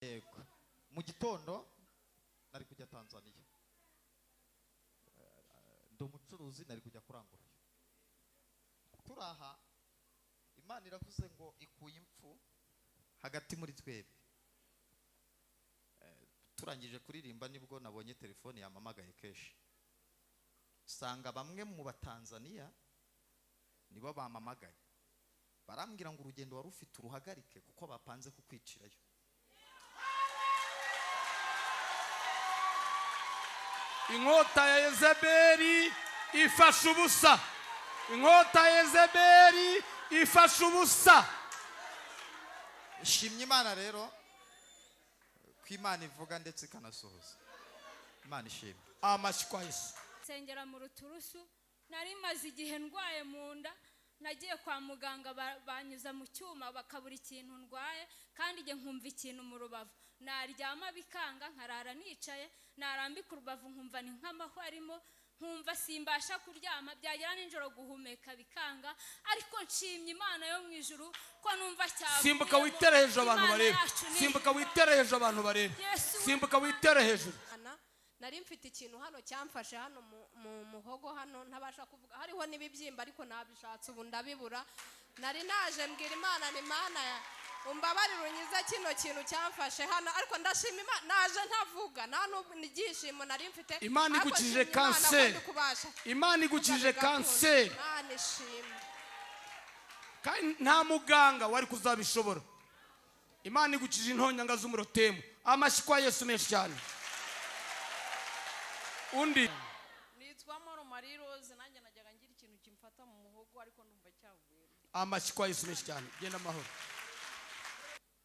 Yego. Mu gitondo nari kujya Tanzania. Ndo mucuruzi nari kujya kurangura. Turaha Imana iravuze ngo ikuye impfu hagati muri twebwe. Turangije kuririmba nibwo nabonye telefone yamamagaye keshi. Sanga bamwe mu Batanzania nibo bamamagaye. Barambwira ngo urugendo wari ufite uruhagarike kuko bapanze kukwicirayo. Inkota ya Yezebeli ifasha ubusa. Inkota ya Yezebeli ifasha ubusa. Shimye Imana rero ko Imana ivuga ndetse ikanasohoza. Imana ishimye. Amashikwa Yesu. Sengera mu Ruturusu nari maze igihe ndwaye mu nda, nagiye kwa muganga banyuza mu cyuma bakabura ikintu ndwaye kandi nge nkumva ikintu mu rubavu. Naryama bikanga nkarara nicaye, narambika urubavu nkumva ni nk'amahwa arimo, nkumva simbasha kuryama, byagera ninjoro guhumeka bikanga, ariko nshimye Imana yo mu ijuru ko numva cyavuye. Simbuka witereheje abantu barebe. Simbuka witereheje abantu barebe. Simbuka witereheje. Nari mfite ikintu hano cyamfashe hano mu muhogo hano ntabasha kuvuga, hariho nibibyimba ariko nabishatse ubu ndabibura. Nari naje mbwira Imana ni Mana umbabarira unyize kino kintu cyamfashe hano, ariko ndashima Imana naje ntavuga nta n'igishimo nari mfite. Imana igukije kanseri. Imana igukije kanseri. Imana ishimwe. Kandi nta muganga wari kuzabishobora. Imana igukije intonyanga z'umurotemu. Amashikwa Yesu menshi cyane. Undi nitwa Moro Marie Rose, nanjye najyaga ngira ikintu kimfata mu muhogo ariko ndumva cyavuye. amashikwa Yesu menshi cyane. Genda amahoro.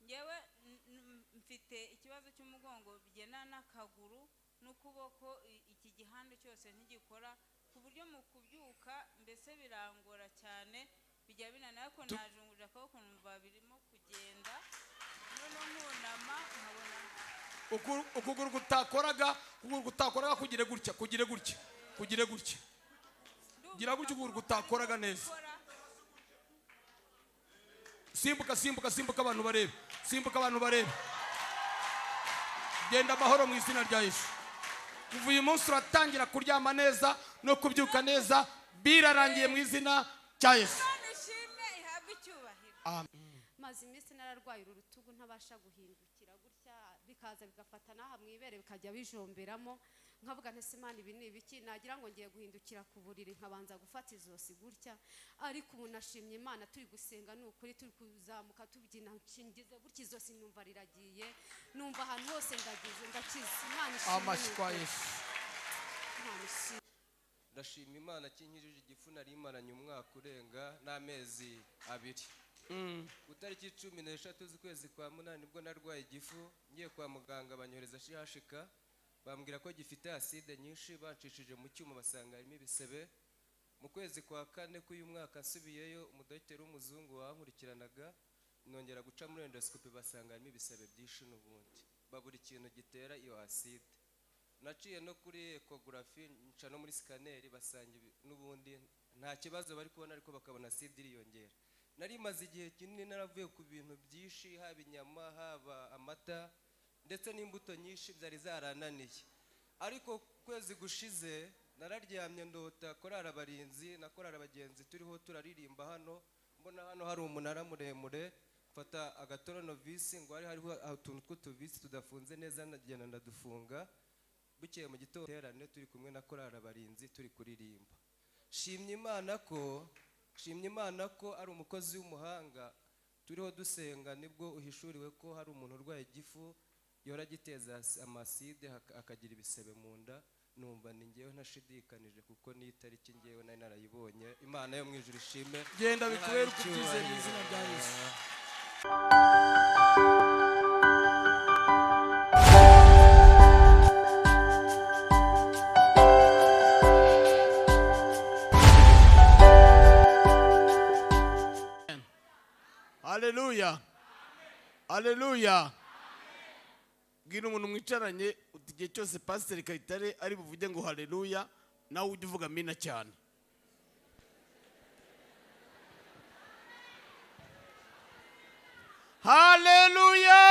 Ngewe mfite ikibazo cy'umugongo bigena n'akaguru n'ukuboko, iki gihande cyose ntigikora ku buryo mu kubyuka mbese birangora cyane, bijya binana ko najunguje akaboko numva birimo kugenda, none nkunama nkabona ukuguru gutakoraga kugire gutya gira gutya ukuguru gutakoraga neza. Simbuka abantu barebe. Genda amahoro mu izina rya Yesu. Kuva uyu munsi uratangira kuryama neza no kubyuka neza, birarangiye mu izina rya Yesu. ishimwe ihabwe icyubahiro. Amen. Maze iminsi nararwaye urutugu ntabasha guhindukira gutya, bikaza bigafata naha mwibere bikajya bijomberamo, nkavuga ntese Imana ibi ni ibiki, nagira ngo ngiye guhindukira ku buriri nkabanza gufata izosi gutya, ariko ubu nashimye Imana turi gusenga n'ukuri turi kuzamuka tubyina, nshingize gutya izosi numva riragiye, numva ahantu hose ndakize. Imana ishimwe. Amashikwa Yesu. Imana ishimwe. Ndashima Imana kinkijije igifu nari imaranye umwaka urenga n'amezi 2. Utariki 13 z'ukwezi kwa munani nibwo narwaye igifu, ngiye kwa muganga banyohereza shihashika, bambwira ko gifite acide nyinshi, bancishije mu cyuma basanga harimo ibisebe. Mu kwezi kwa 4 k'uyu mwaka nsubiyeyo, umudokiteri w'umuzungu wankurikiranaga nongera guca muri endoscopy basanga harimo ibisebe byinshi n'ubundi, babura ikintu gitera iyo acide. Naciye no kuri ecography nca no muri scanner basanga n'ubundi nta kibazo bari kubona, ariko bakabona acide iriyongera. Nari maze igihe kinini naravuye ku bintu byinshi, haba inyama haba amata ndetse n'imbuto nyinshi byari zarananiye, ariko kwezi gushize nararyamye ndota korara abarinzi na korara abagenzi turiho turaririmba hano, mbona hano hari umunara muremure, mfata agatoronovisi ngo hariho utuntu tw'utuvisi tudafunze neza, nagenda ndadufunga. Bukeye mu gitondo terane turi kumwe na korara abarinzi turi kuririmba. Shimye Imana ko ari umukozi w'umuhanga, turiho dusenga nibwo uhishuriwe ko hari umuntu urwaye igifu yora giteza amaside akagira ibisebe mu nda. Numva ni ngewe ntashidikanije kuko ni itariki ngewe nari narayibonye. Imana yo mu ijuru ishime. Genda bikubere kubyize mu izina rya Yesu. Haleluya. Haleluya. Bwira umuntu mwicaranye uti igihe cyose Pastor Kayitare ari buvuge ngo haleluya, nawe ujye uvuga amina cyane. Haleluya.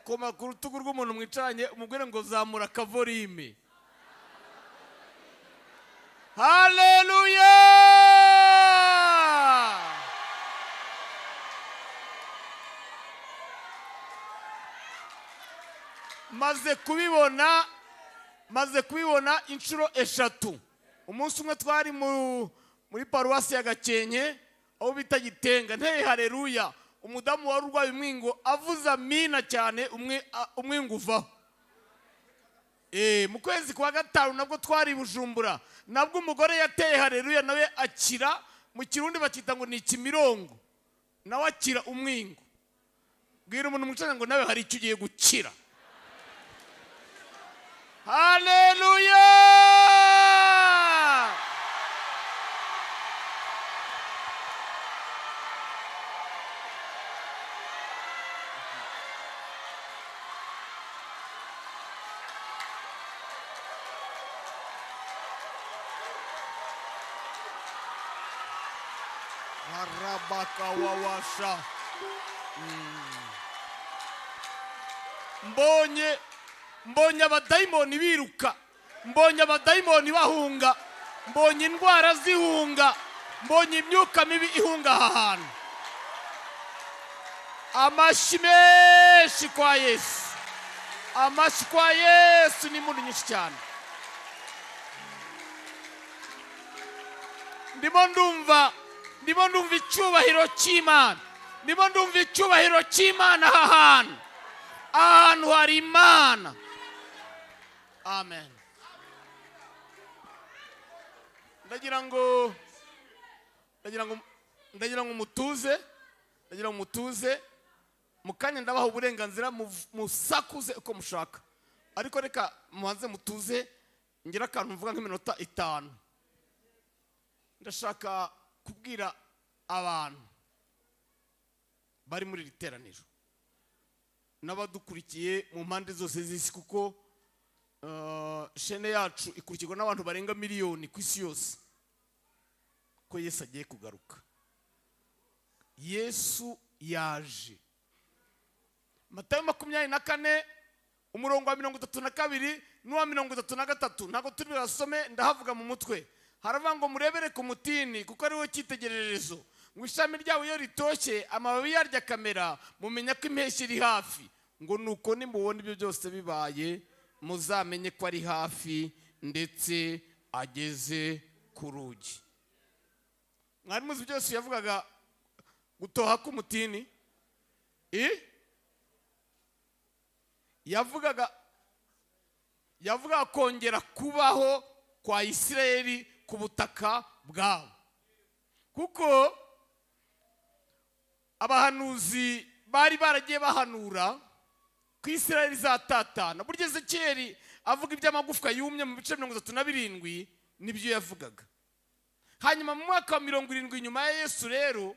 koma ku rutugu rw'umuntu mwicaranye umubwire ngo zamura akavorime. Haleluya! maze kubibona inshuro eshatu. Umunsi umwe twari muri paruwasi ya Gakenke aho bita Gitenga, nteye haleluya, umudamu wari urwaye umwingo avuza amina cyane, umwingo uvaho. Mu kwezi kwa gatanu nabwo twari Bujumbura, nabwo umugore yateye haleluya nawe akira, mu Kirundi bakita ngo ni ikimirongo, nawe akira umwingo. Bwira umuntu mwicaranye ngo nawe hari icyo ugiye gukira. Haleluya! Harabaka wawasha. Mbonye abadayimoni biruka, mbonye abadayimoni bahunga, mbonye indwara zihunga, mbonye imyuka mibi ihunga aha hantu. Amashyi menshi kwa Yesu, amashyi kwa Yesu ni impundu nyinshi cyane. Ndimo ndumva icyubahiro cy'Imana, ndimo ndumva icyubahiro cy'Imana aha hantu. Ahantu hari Imana. Amen. Ndagira ngo mutuze, mukanya ndabaha uburenganzira musakuze uko mushaka, ariko reka mubanze mutuze ngira akantu mvuga nk'iminota 5. Ndashaka kubwira abantu bari muri iri teraniro n'abadukurikiye mu mpande zose z'isi, kuko shene yacu ikurikirwa n'abantu barenga miliyoni ku isi yose, ko Yesu agiye kugaruka. Yesu yaje. Matayo 24 umurongo wa 32 n'uwa 33, ntago turi basome, ndahavuga mu mutwe. Haravuga ngo murebere ku mutini kuko ari we cyitegererezo, ngo ishami ryawo iyo ritoshye amababi yarya kamera, mumenya ko impeshyi iri hafi. Ngo nuko nimubona ibyo byose bibaye muzamenye ko ari hafi ndetse ageze ku rugi. Mwari muzi byose yavugaga gutoha k'umutini, yavugaga kongera kubaho kwa Isirayeli ku butaka bwabo, kuko abahanuzi bari baragiye bahanura ku Isirayeli izatatana. Burya Ezekiyeli avuga iby'amagufwa yumye mu bice 37 nibyo yavugaga. Hanyuma mu mwaka wa 70 nyuma ya Yesu rero,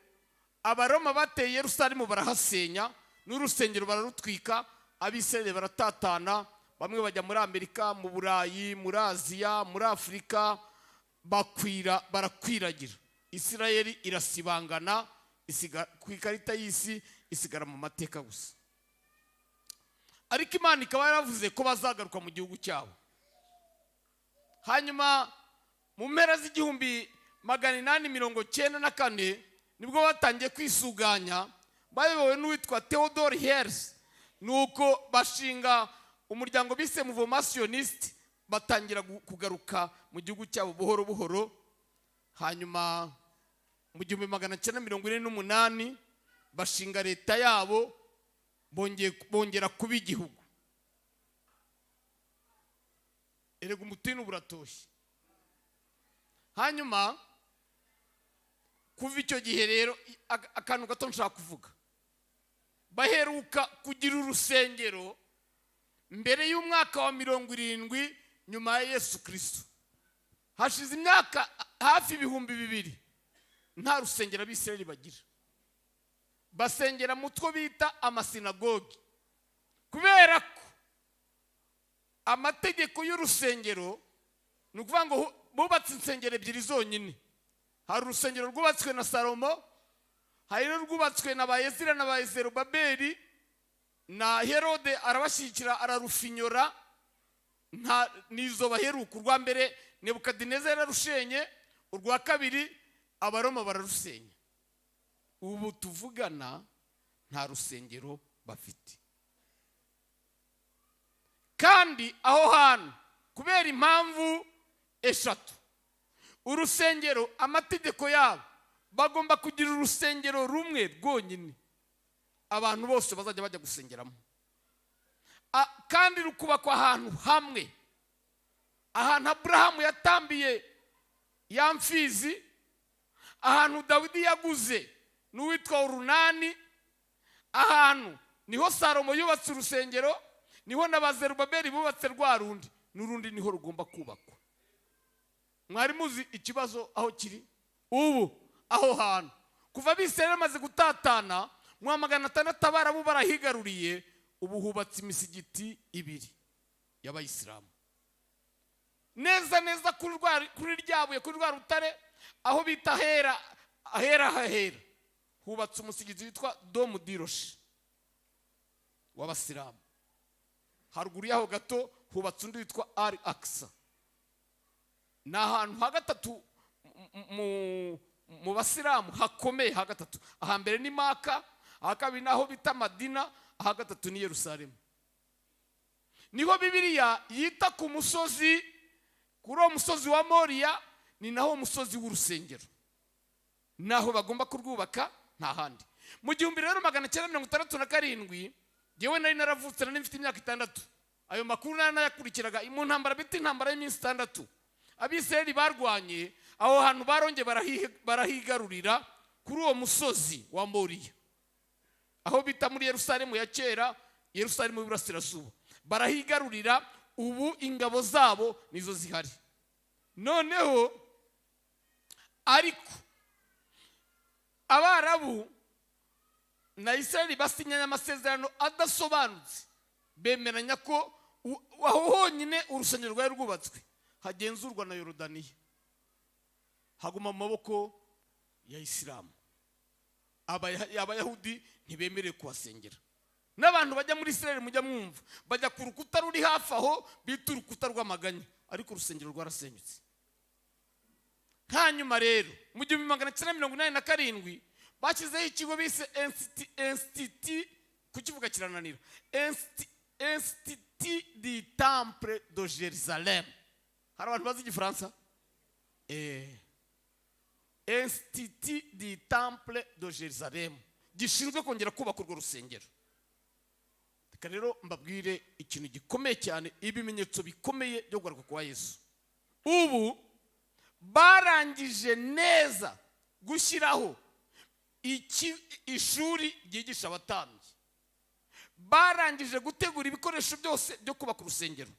Abaroma bateye Yerusalemu barahasenya, n'urusengero bararutwika, Abisirayeli baratatana, bamwe bajya muri Amerika, mu Burayi, muri Aziya, muri Afurika, barakwiragira. Isirayeli irasibangana, ku ikarita y'isi isigara mu mateka gusa. Ariko Imana ikaba yaravuze ko bazagaruka mu gihugu cyabo. Hanyuma mu mpera z'1894 nibwo batangiye kwisuganya, bayobowe n'uwitwa Theodore Herzl, nuko bashinga umuryango bise Mouvement, batangira kugaruka mu gihugu cyabo buhoro buhoro. Hanyuma mu 1948 bashinga leta yabo, bongera kuba igihugu. Erega umutini buratoshye. Hanyuma kuva icyo gihe rero akantu gato nshaka kuvuga, baheruka kugira urusengero mbere y'umwaka wa 70 nyuma ya Yesu Kristo. Hashize imyaka hafi 2000 nta rusengero abisirayeli bagira, basengera mu two bita amasinagogi, kubera ko amategeko y'urusengero ni ukuvuga ngo bubatse insengero ebyiri zonyine. Hari urusengero rwubatswe na Salomo, hari n'urwubatswe na Bayezira na Bayezerubabeli, na Herode arabashyigikira ararufinyora, nizo baheruka. Urwa mbere Nebukadineza yararushenye, urwa kabiri Abaroma bararusenya. Ubu tuvugana nta rusengero bafite, kandi aho hantu kubera impamvu eshatu. Urusengero, amategeko yabo bagomba kugira urusengero rumwe rwonyine abantu bose bazajya bajya gusengeramo, kandi rukubakwa ahantu hamwe, ahantu Aburahamu yatambiye ya mfizi, ahantu Dawidi yaguze n'uwitwa Urunani, ahantu niho Salomo yubatse urusengero, niho na Bazerubabeli bubatse rwa rundi, n'urundi niho rugomba kubakwa. Mwari muzi ikibazo aho kiri ubu? Aho hantu kuva Abisirayeli bamaze gutatana mu 600 Abarabu barahigaruriye, ubu hubatse imisigiti 2 y'Abayisilamu neza neza kuri ryabuye, kuri rwa rutare aho bita ahera hubatse umusigiti witwa Dom Dirosh w'Abasilamu. Haruguru yaho gato hubatse undi witwa Al Aqsa. Ni ahantu hagatatu mu Basilamu hakomeye, hagatatu. Ahambere ni Maka, ahakabiri naho bita Madina, ahagatatu ni Yerusalemu. Niho Bibiliya yita ku musozi, kuri uwo musozi wa Moriya ni naho umusozi w'urusengero, naho bagomba kurwubaka, nta handi. Mu 1967 yewe nari naravutse, nari mfite imyaka 6. Ayo makuru nanayakurikiraga mu ntambara bita intambara y'iminsi 6. Abisirayeli barwanye aho hantu, barongeye barahigarurira kuri uwo musozi wa Moriya, aho bita muri Yerusalemu ya kera, Yerusalemu y'Iburasirazuba. Barahigarurira, ubu ingabo zabo nizo zihari. Noneho ariko Abarabu na Isirayeli basinyanye amasezerano adasobanutse, bemeranya ko aho honyine urusengero rwari rwubatswe hagenzurwa na Yorodaniya, haguma mu maboko ya Isilamu. Abayahudi ntibemerewe kuhasengera. N'abantu bajya muri Isirayeli mujya mwumva bajya ku rukuta ruri hafi aho bita urukuta rw'amaganya, ariko urusengero rwarasenyutse. Hanyuma rero mu 1987 bashyizeho ikigo bise Institut, kukivuga kirananira, Institut du Temple de Jérusalem. Hari abantu bazi igifaransa? Institut du Temple de Jérusalem gishinzwe kongera kubaka urwo rusengero. Reka rero mbabwire ikintu gikomeye cyane, ibimenyetso bikomeye byo kugaruka kwa Yesu. Ubu barangije neza gushyiraho ishuri ryigisha abatambyi, barangije gutegura ibikoresho byose byo kubaka urusengero.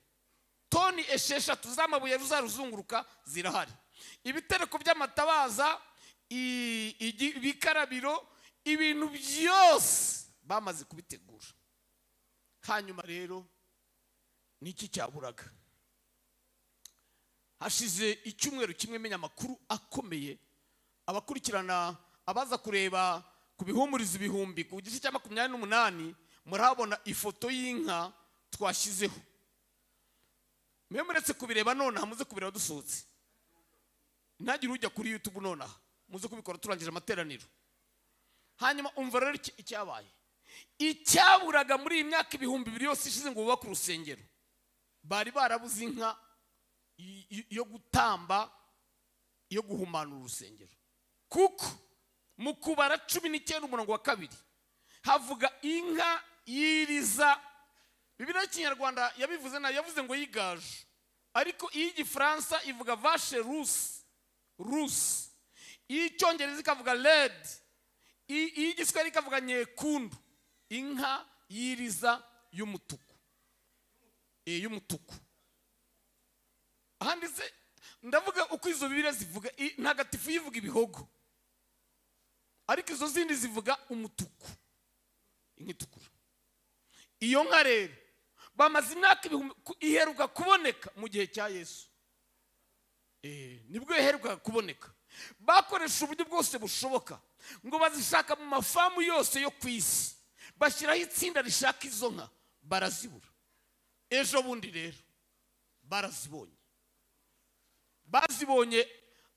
Toni 6 z'amabuye ruzaruzunguruka zirahari, ibitereko by'amatabaza, ibikarabiro, ibintu byose bamaze kubitegura. Hanyuma rero niki cyaburaga? Hashize icyumweru kimwe menya amakuru akomeye, abakurikirana abaza kureba ku bihumuriza ibihumbi ku gice cya 28 murabona ifoto y'inka twashyizeho. Mwemuretse kubireba nonaha, muze kubireba dusohotse, ntagire ujya kuri YouTube nonaha, muze kubikora turangije amateraniro. Hanyuma umva rero icyabaye. Icyaburaga muri iyi myaka 2000 yose ishize ngo bubake urusengero, bari barabuze inka yo gutamba, yo guhumana urusengero. Kuko mu kubara 19 umurongo wa 2 havuga inka yiriza. Bibiliya y'Ikinyarwanda yabivuze nayo, yavuze ngo yigaje, ariko iy'Igifaransa ivuga vache rousse, iy'Icyongereza ikavuga red, iy'Igiswahili ikavuga nyekundu. Inka yiriza y'umutuku, y'umutuku. Handitse, ndavuga uko izo Bibiliya zivuga, ntagatifu yivuga ibihogo, ariko izo zindi zivuga umutuku, inka itukura. Iyo nka rero bamaze imyaka 1000 iheruka kuboneka mu gihe cya Yesu. Nibwo iheruka kuboneka. Bakoresha uburyo bwose bushoboka ngo bazishaka mu mafamu yose yo kwisi, bashyiraho itsinda rishaka izo nka barazibura. Ejo bundi rero bazibonye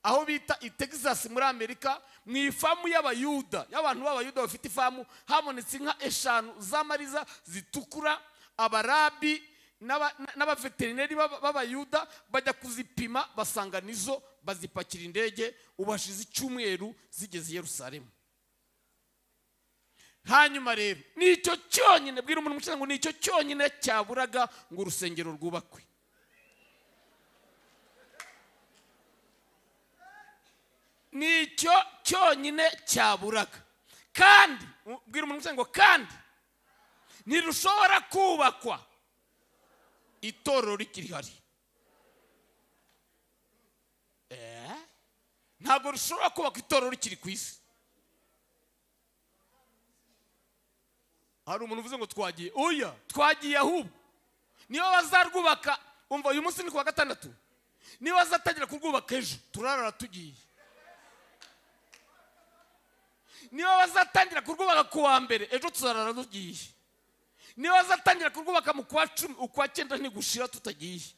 aho bita i Texas muri Amerika, mu ifamu y'abayuda, y'abantu b'abayuda bafite ifamu. Habonetse inka 5 z'amariza zitukura. Abarabi n'abaveterineri b'abayuda bajya kuzipima basanga nizo, bazipakira indege. Ubashize icyumweru zigeze i Yerusalemu. Hanyuma rero nicyo cyonyine, bwira umuntu mucyanga ngo nicyo cyonyine cyaburaga ngo urusengero rwubakwe. Nicyo cyonyine cyaburaga. Kandi bwira umuntu mucyanga ngo kandi ntirushobora kubakwa itorero rikiri hari. Ntabwo rushobora kubakwa itorero rikiri ku isi. Hari umuntu uvuze ngo twagiye. Oya, twagiye ahubwo. Niyo bazarwubaka, umva uyu munsi ni ku wa gatandatu. Niyo bazatangira kurwubaka ejo, turarara tugiye. Niyo bazatangira kurwubaka ku wa mbere, ejo turarara tugiye. Niyo bazatangira kurwubaka mu kwa 10, ukwa 9 ntigushira tutagiye.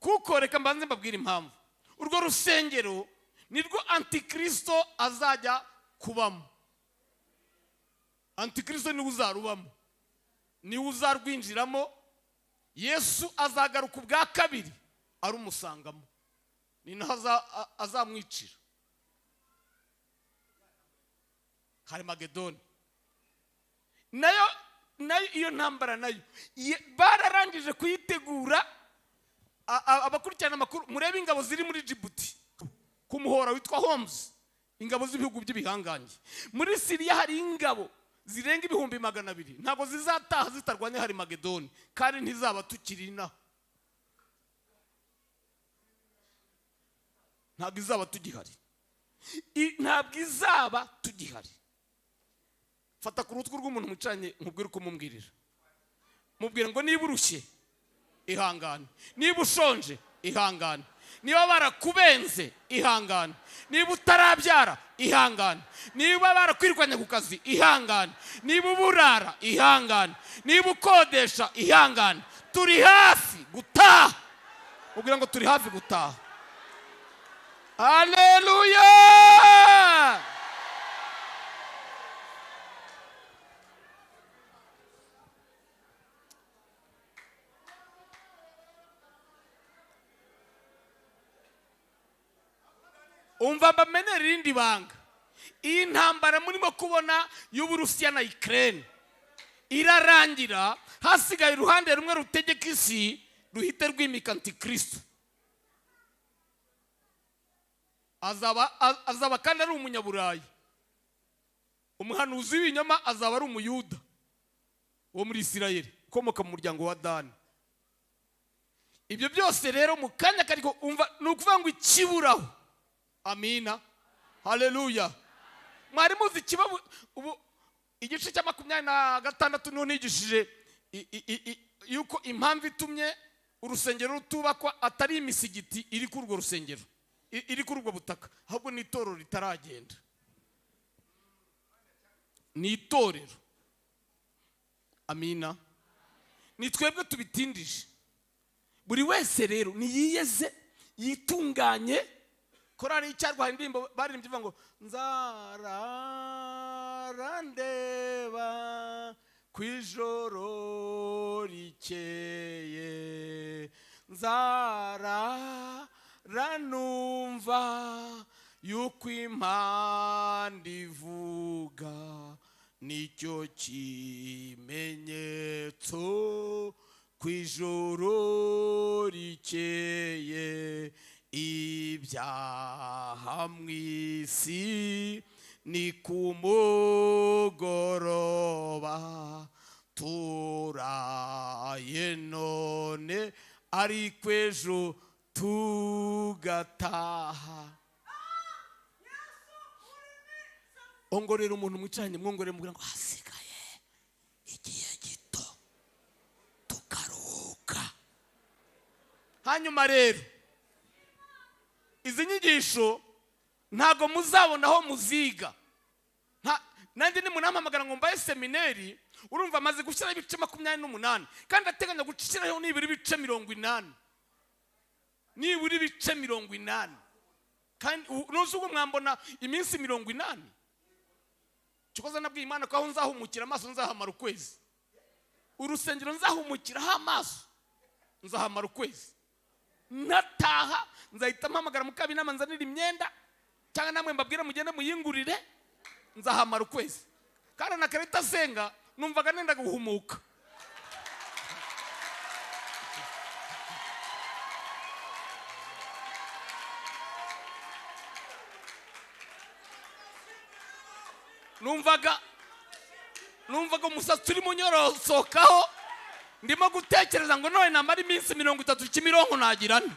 Kuko reka mbanze mbabwira impamvu. Urwo rusengero nirwo Antikristo azajya kubamo. Antikristo ni uzarubamo, ni uzarwinjiramo. Yesu azagaruka ubwa kabiri arumusangamo, ni naho azamwicira. Harmagedoni nayo iyo ntambara nayo bararangije kuyitegura. Abakurikirana amakuru, murebe ingabo ziri muri Djibouti ku muhora witwa Homs, ingabo z'ibihugu by'ibihangange. Muri Syria hari ingabo zirenga 200,000. Ntabwo zizataha zitarwanya Harmagedoni, kandi ntizaba tukiri inaho. Ntabwo izaba tugihari. Ntabwo izaba tugihari. Fata ku rutwe rw'umuntu mucanye nkubwire uko mumbwirira. Mubwire ngo niba urushye ihangane, niba ushonje ihangane, niba barakubenze ihangane, niba utarabyara ihangane, niba barakwirwanya ku kazi ihangane, niba uburara ihangane, niba ukodesha ihangane. Turi hafi gutaha. Mubwire ngo turi hafi gutaha. Haleluya! Umva bamenera irindi banga. Iyi ntambara murimo kubona y'Uburusiya na Ukraine irarangira, hasigaye uruhande rumwe rutegeka isi ruhite rwimika Antikristo. Azaba kandi ari umunyaburayi. Umuhanuzi w'ibinyoma azaba ari umuyuda wo muri Isirayeli ukomoka mu muryango wa Dani. Ibyo byose rero mu kanya kariko umva nukuvuga ngo ikiburaho. Amina. Haleluya. Mwari muzi kibabu ubu igice cya 26 no nigishije yuko impamvu itumye urusengero rutubakwa atari imisigiti iri kuri urwo rusengero, iri kuri urwo butaka, ahubwo ni itorero ritaragenda. Ni itorero. Amina. Ni twebwe tubitindije. Buri wese rero niyiyeze yitunganye. Korari icyarwa indirimbo baririmbye bivuga ngo nzararandeba kwijoro rikeye, nzararanumva yuko impanda ivuga, nicyo kimenyetso kwijoro rikeye. Ibyaha mw'isi ni kumugoroba, turaye none ariko ejo tugataha. Ongorera umuntu mwicaranye, mwongorere mubwira ngo hasigaye igihe gito tukaruhuka. Hanyuma rero izi nyigisho ntago muzabona aho muziga. nanjye nimunampamagara ngo mbaye semineri, urumva amaze gushyiraho ibice 28 kandi ateganya gushyiraho nibura ibice 80, nibura ibice 80. kandi nuzi ubwo mwambona iminsi 80. Cyokoza nabwiye Imana ko aho nzahumukira amaso nzahamara ukwezi, urusengero nzahumukiraho amaso nzahamara ukwezi, nataha nzahita mpamagara mukabinama nzanira imyenda, cyangwa namwe mbabwire mugende muyingurire, nzahamara ukwezi. Kandi na karita senga numvaga nenda guhumuka. numvaga umusatsi uri munyorosokaho, ndimo gutekereza ngo none namara iminsi 30 Kimironko nagirana.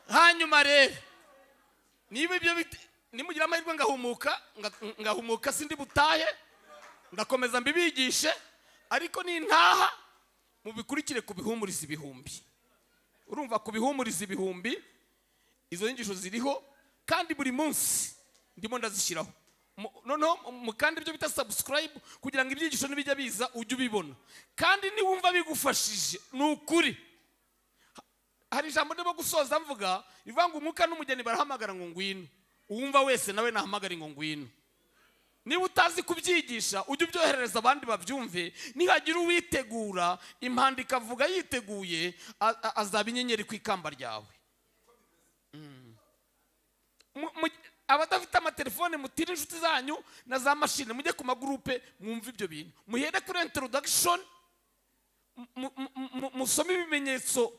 Hanyuma rero niba ibyo nimugira amahirwe ngahumuka sindi butahe, ndakomeza mbibigishe, ariko nintaha mubikurikire kubihumuriza ibihumbi. Urumva kubihumuriza ibihumbi izo nyigisho ziriho, kandi buri munsi ndimo ndazishyiraho. Noneho mukandi ibyo bita subscribe kugira ngo ibyigisho nibijya biza ujye ubibona. Kandi niwumva bigufashije nukuri, hari ijambo ndimo gusoza mvuga rivuga ngo umwuka n'umugeni barahamagara ngo ngwino, uwumva wese nawe nahamagara ngo ngwino. Niba utazi kubyigisha ujye ubyoherereza abandi babyumve, nihagira uwitegura impanda ikavuga yiteguye azaba inyenyeri ku ikamba ryawe. Abadafite amatelefone mutire inshuti zanyu na za mashine, mujye ku magroupe mwumve ibyo bintu, muhere kuri introduction, musome ibimenyetso,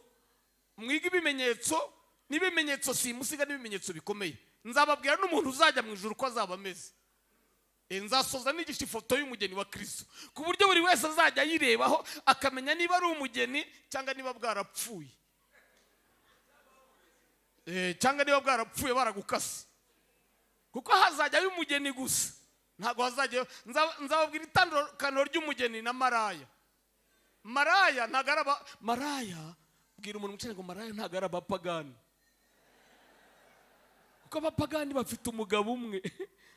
mwiga ibimenyetso, n'ibimenyetso simusiga n'ibimenyetso bikomeye. Nzababwira n'umuntu uzajya mu ijuru ko azaba ameze. Nzasoza nigisha ifoto y'umugeni wa Kristo, ku buryo buri wese azajya yirebaho akamenya niba ari umugeni cyangwa niba bwarapfuye, cyangwa niba bwarapfuye baragukase. Kuko hazajya umugeni gusa, ntago hazajya. Nzababwira itandukaniro ry'umugeni na maraya. Maraya ntago ari maraya, bwira umuntu mucene ngo maraya ntago ari abapagani, kuko abapagani bafite umugabo umwe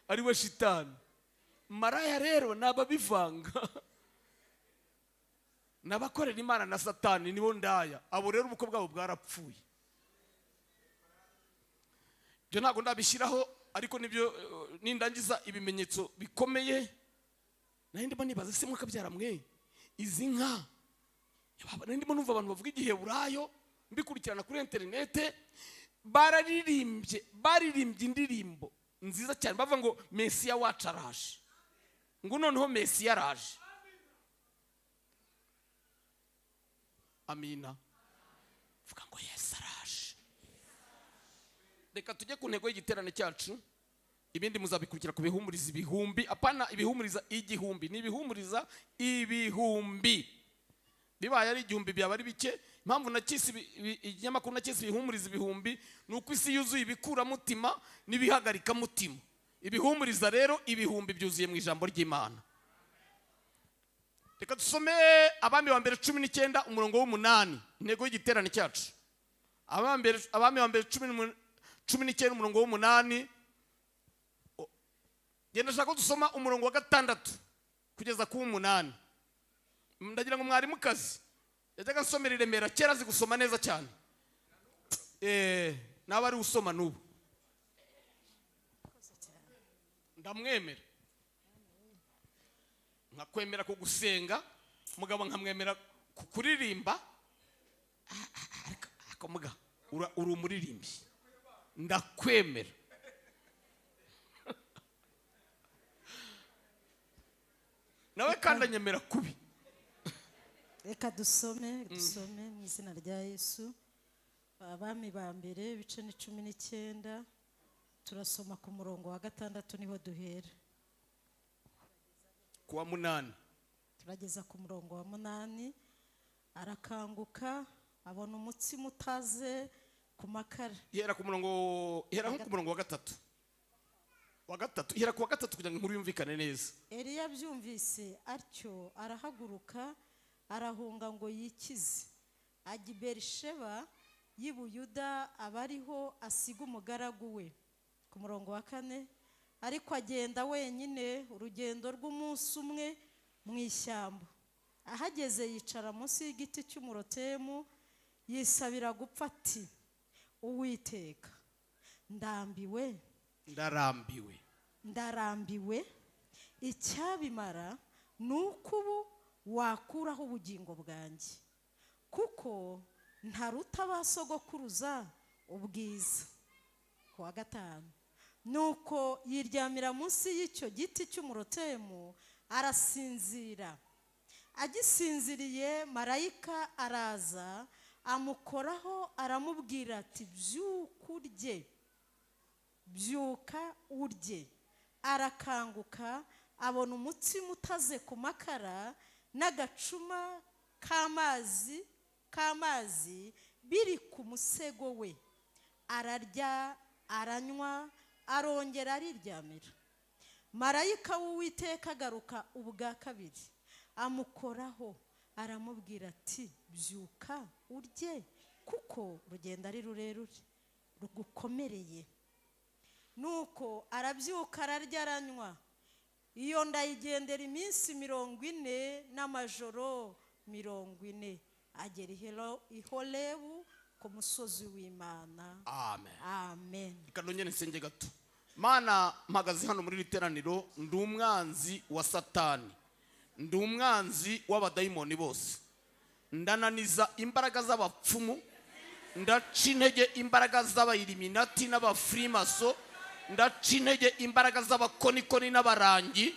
ari we shitani. Maraya rero nababivanga, nabakorera Imana na Satani, nibo ndaya. Abo rero ubukwe bwabo bwarapfuye. Byo ntago ndabishyiraho, ariko nibyo nindangiza ibimenyetso bikomeye. Ndimo nibaza se mwakabyara mwe izi nka, ndimo numva abantu bavuga igiheburayo mbikurikirana kuri internet, baririmbye indirimbo nziza cyane bavuga ngo Mesiya wacu araje, ngo noneho Mesiya araje. Amina. Vuga ngo Yesu araje. Reka tujye ku ntego y'igiterane cyacu, ibindi muzabikurikira ku bihumuriza ibihumbi. Apana ibihumuriza igihumbi, ni ibihumuriza ibihumbi. Bibaye ari igihumbi byaba ari bike. Impamvu nakisi ikinyamakuru nakisi ibihumuriza ibihumbi nuko isi yuzuye ibikura mutima n'ibihagarika mutima. Ibihumuriza rero ibihumbi byuzuye mu ijambo ry'Imana. Reka dusome Abami wa mbere 19 umurongo w'8, intego y'igiterane cyacu. Abami wa mbere 19 umurongo w'8. Genda shaka dusoma umurongo wa 6 kugeza ku 8. Ndagira ngo mwari mukazi yajyaga nsomera Remera, kera azi gusoma neza cyane. Naba ari usoma n'ubu ndamwemera, nkakwemera ko gusenga, mugabo nkamwemera kuririmba. Ariko muga uri umuririmbyi, ndakwemera. Nawe kandi anyemera kubi. Reka dusome mu izina rya Yesu. Abami ba mbere ibice 19 turasoma ku murongo wa 6 niho duhera. Kuwa 8 turageza ku murongo wa 8. Arakanguka abona umutsima utaze ku makara. Ihera ku murongo wa 3. Ihera ku wa 3 kugira ngo inkuru yumvikane neza. Eliya byumvise atyo arahaguruka arahunga ngo yikize. Ajya i Berisheba y'i Buyuda aba ariho asiga umugaragu we. Ku murongo wa 4, ariko agenda wenyine urugendo rw'umunsi umwe mu ishyamba. Ahageze yicara munsi y'igiti cy'umurotemu yisabira gupfa ati, Uwiteka, ndarambiwe, icyabimara ni uko ubu wakuraho ubugingo bwanjye, kuko ntaruta ba sogokuruza ubwiza. Ku wa 5, nuko yiryamira munsi y'icyo giti cy'umurotemu arasinzira. Agisinziriye marayika araza amukoraho aramubwira ati, byuka urye. Arakanguka abona umutsima utaze ku makara n'agacuma k'amazi biri ku musego we. Ararya aranywa arongera ariryamira. Marayika w'Uwiteka agaruka ubwa 2 amukoraho aramubwira ati, byuka urye, kuko urugendo ari rurerure rugukomereye. Nuko arabyuka ararya aranywa. Iyo ndayigendera iminsi 40 n'amajoro 40, agera i Horebu ku musozi w'Imana. Amen. Ikanongera nsenge gato. Mana, mpagaze hano muri literaniro, ndi umwanzi wa Satani, ndi umwanzi w'abadayimoni bose. Ndananiza imbaraga z'abapfumu, ndaca intege imbaraga z'abayiliminati n'abafrimaso, ndaca intege imbaraga z'abakonikoni n'abarangi,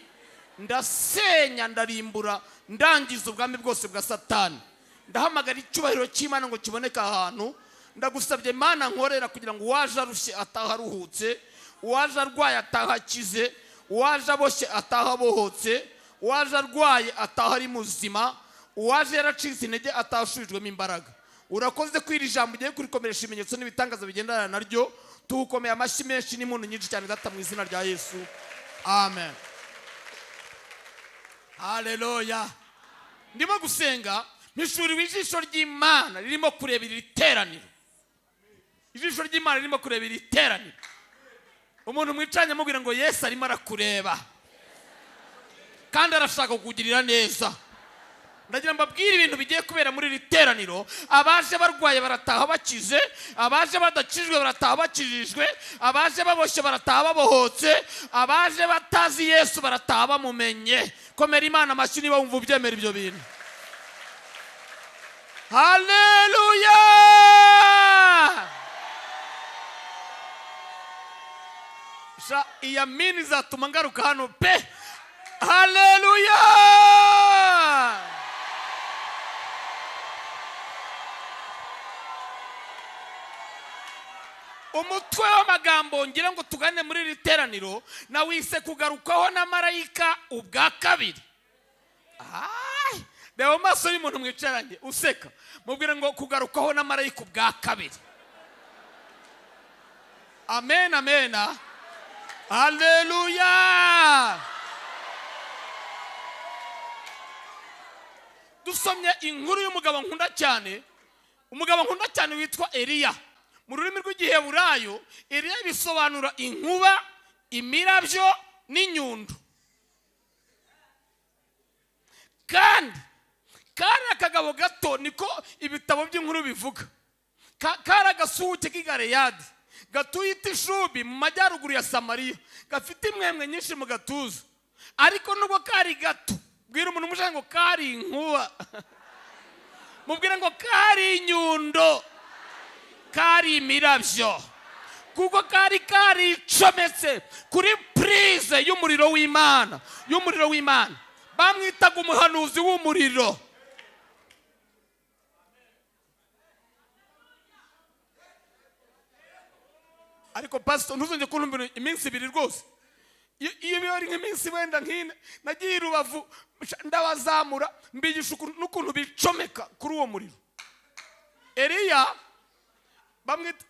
ndasenya ndarimbura ndangiza ubwami bwose bwa Satani. Ndahamagara icyubahiro cy'Imana ngo kiboneke ahantu. Ndagusabye Mana nkorera kugira ngo uwaje arushye ataha aruhutse, uwaje arwaye ataha akize, uwaje aboshye ataha abohotse, uwaje arwaye ataha ari muzima, uwaje yaracitse intege ataha ashubijwemo imbaraga. Urakoze ko iri jambo ugiye kurikomeresha ibimenyetso n'ibitangaza bigendana naryo. Tugukomeye amashyi menshi n'impundu nyinshi cyane data mu izina rya Yesu. Amen. Haleluya. Ndimo gusenga mpishuriwe ijisho ry'Imana ririmo kureba iri teraniro. Ijisho ry'Imana ririmo kureba iri teraniro. Umuntu mwicanye amubwira ngo Yesu arimo arakureba kandi arashaka kukugirira neza. Ndagira mbabwire ibintu bigiye kubera muri iri teraniro. Abaje barwaye barataha bakize, abaje badakijwe barataha bakijijwe, abaje baboshye barataha babohotse, abaje batazi Yesu barataha bamumenye. Komera Imana amashyi niba wumva ubyemera ibyo bintu. Haleluya. Iya mini izatuma ngaruka hano pe. Haleluya. Umutwe w'amagambo ngira ngo tugane muri iri teraniro nawise kugarukaho na marayika ubwa 2. Reba amaso y'umuntu mwicaranye useka mubwire ngo kugarukaho na marayika ubwa 2. Amen, amen. Haleluya. Dusomye inkuru y'umugabo nkunda cyane. Umugabo nkunda cyane witwa Eliya. Mu rurimi rw'Igiheburayo Eliya bisobanura inkuba, imirabyo n'inyundo. Kandi akagabo gato niko ibitabo by'inkuru bivuga. Kari agasuhuke k'Igaleyadi gatuye itishubi mu majyaruguru ya Samariya, gafite imwemwe nyinshi mu gatuza. Ariko nubwo kari gato, bwira umuntu umushaka ngo kari inkuba, mubwire ngo kari inyundo, kari imirabyo, kuko kari icometse kuri prise y'umuriro w'Imana, bamwitaga umuhanuzi w'umuriro. Ariko pastor ntuzongeye kunumbira iminsi 2 rwose. Iyo biyori nk'iminsi wenda nkine nagiye Rubavu ndabazamura mbigisha n'ukuntu bicomeka kuri uwo muriro. Eliya bamwita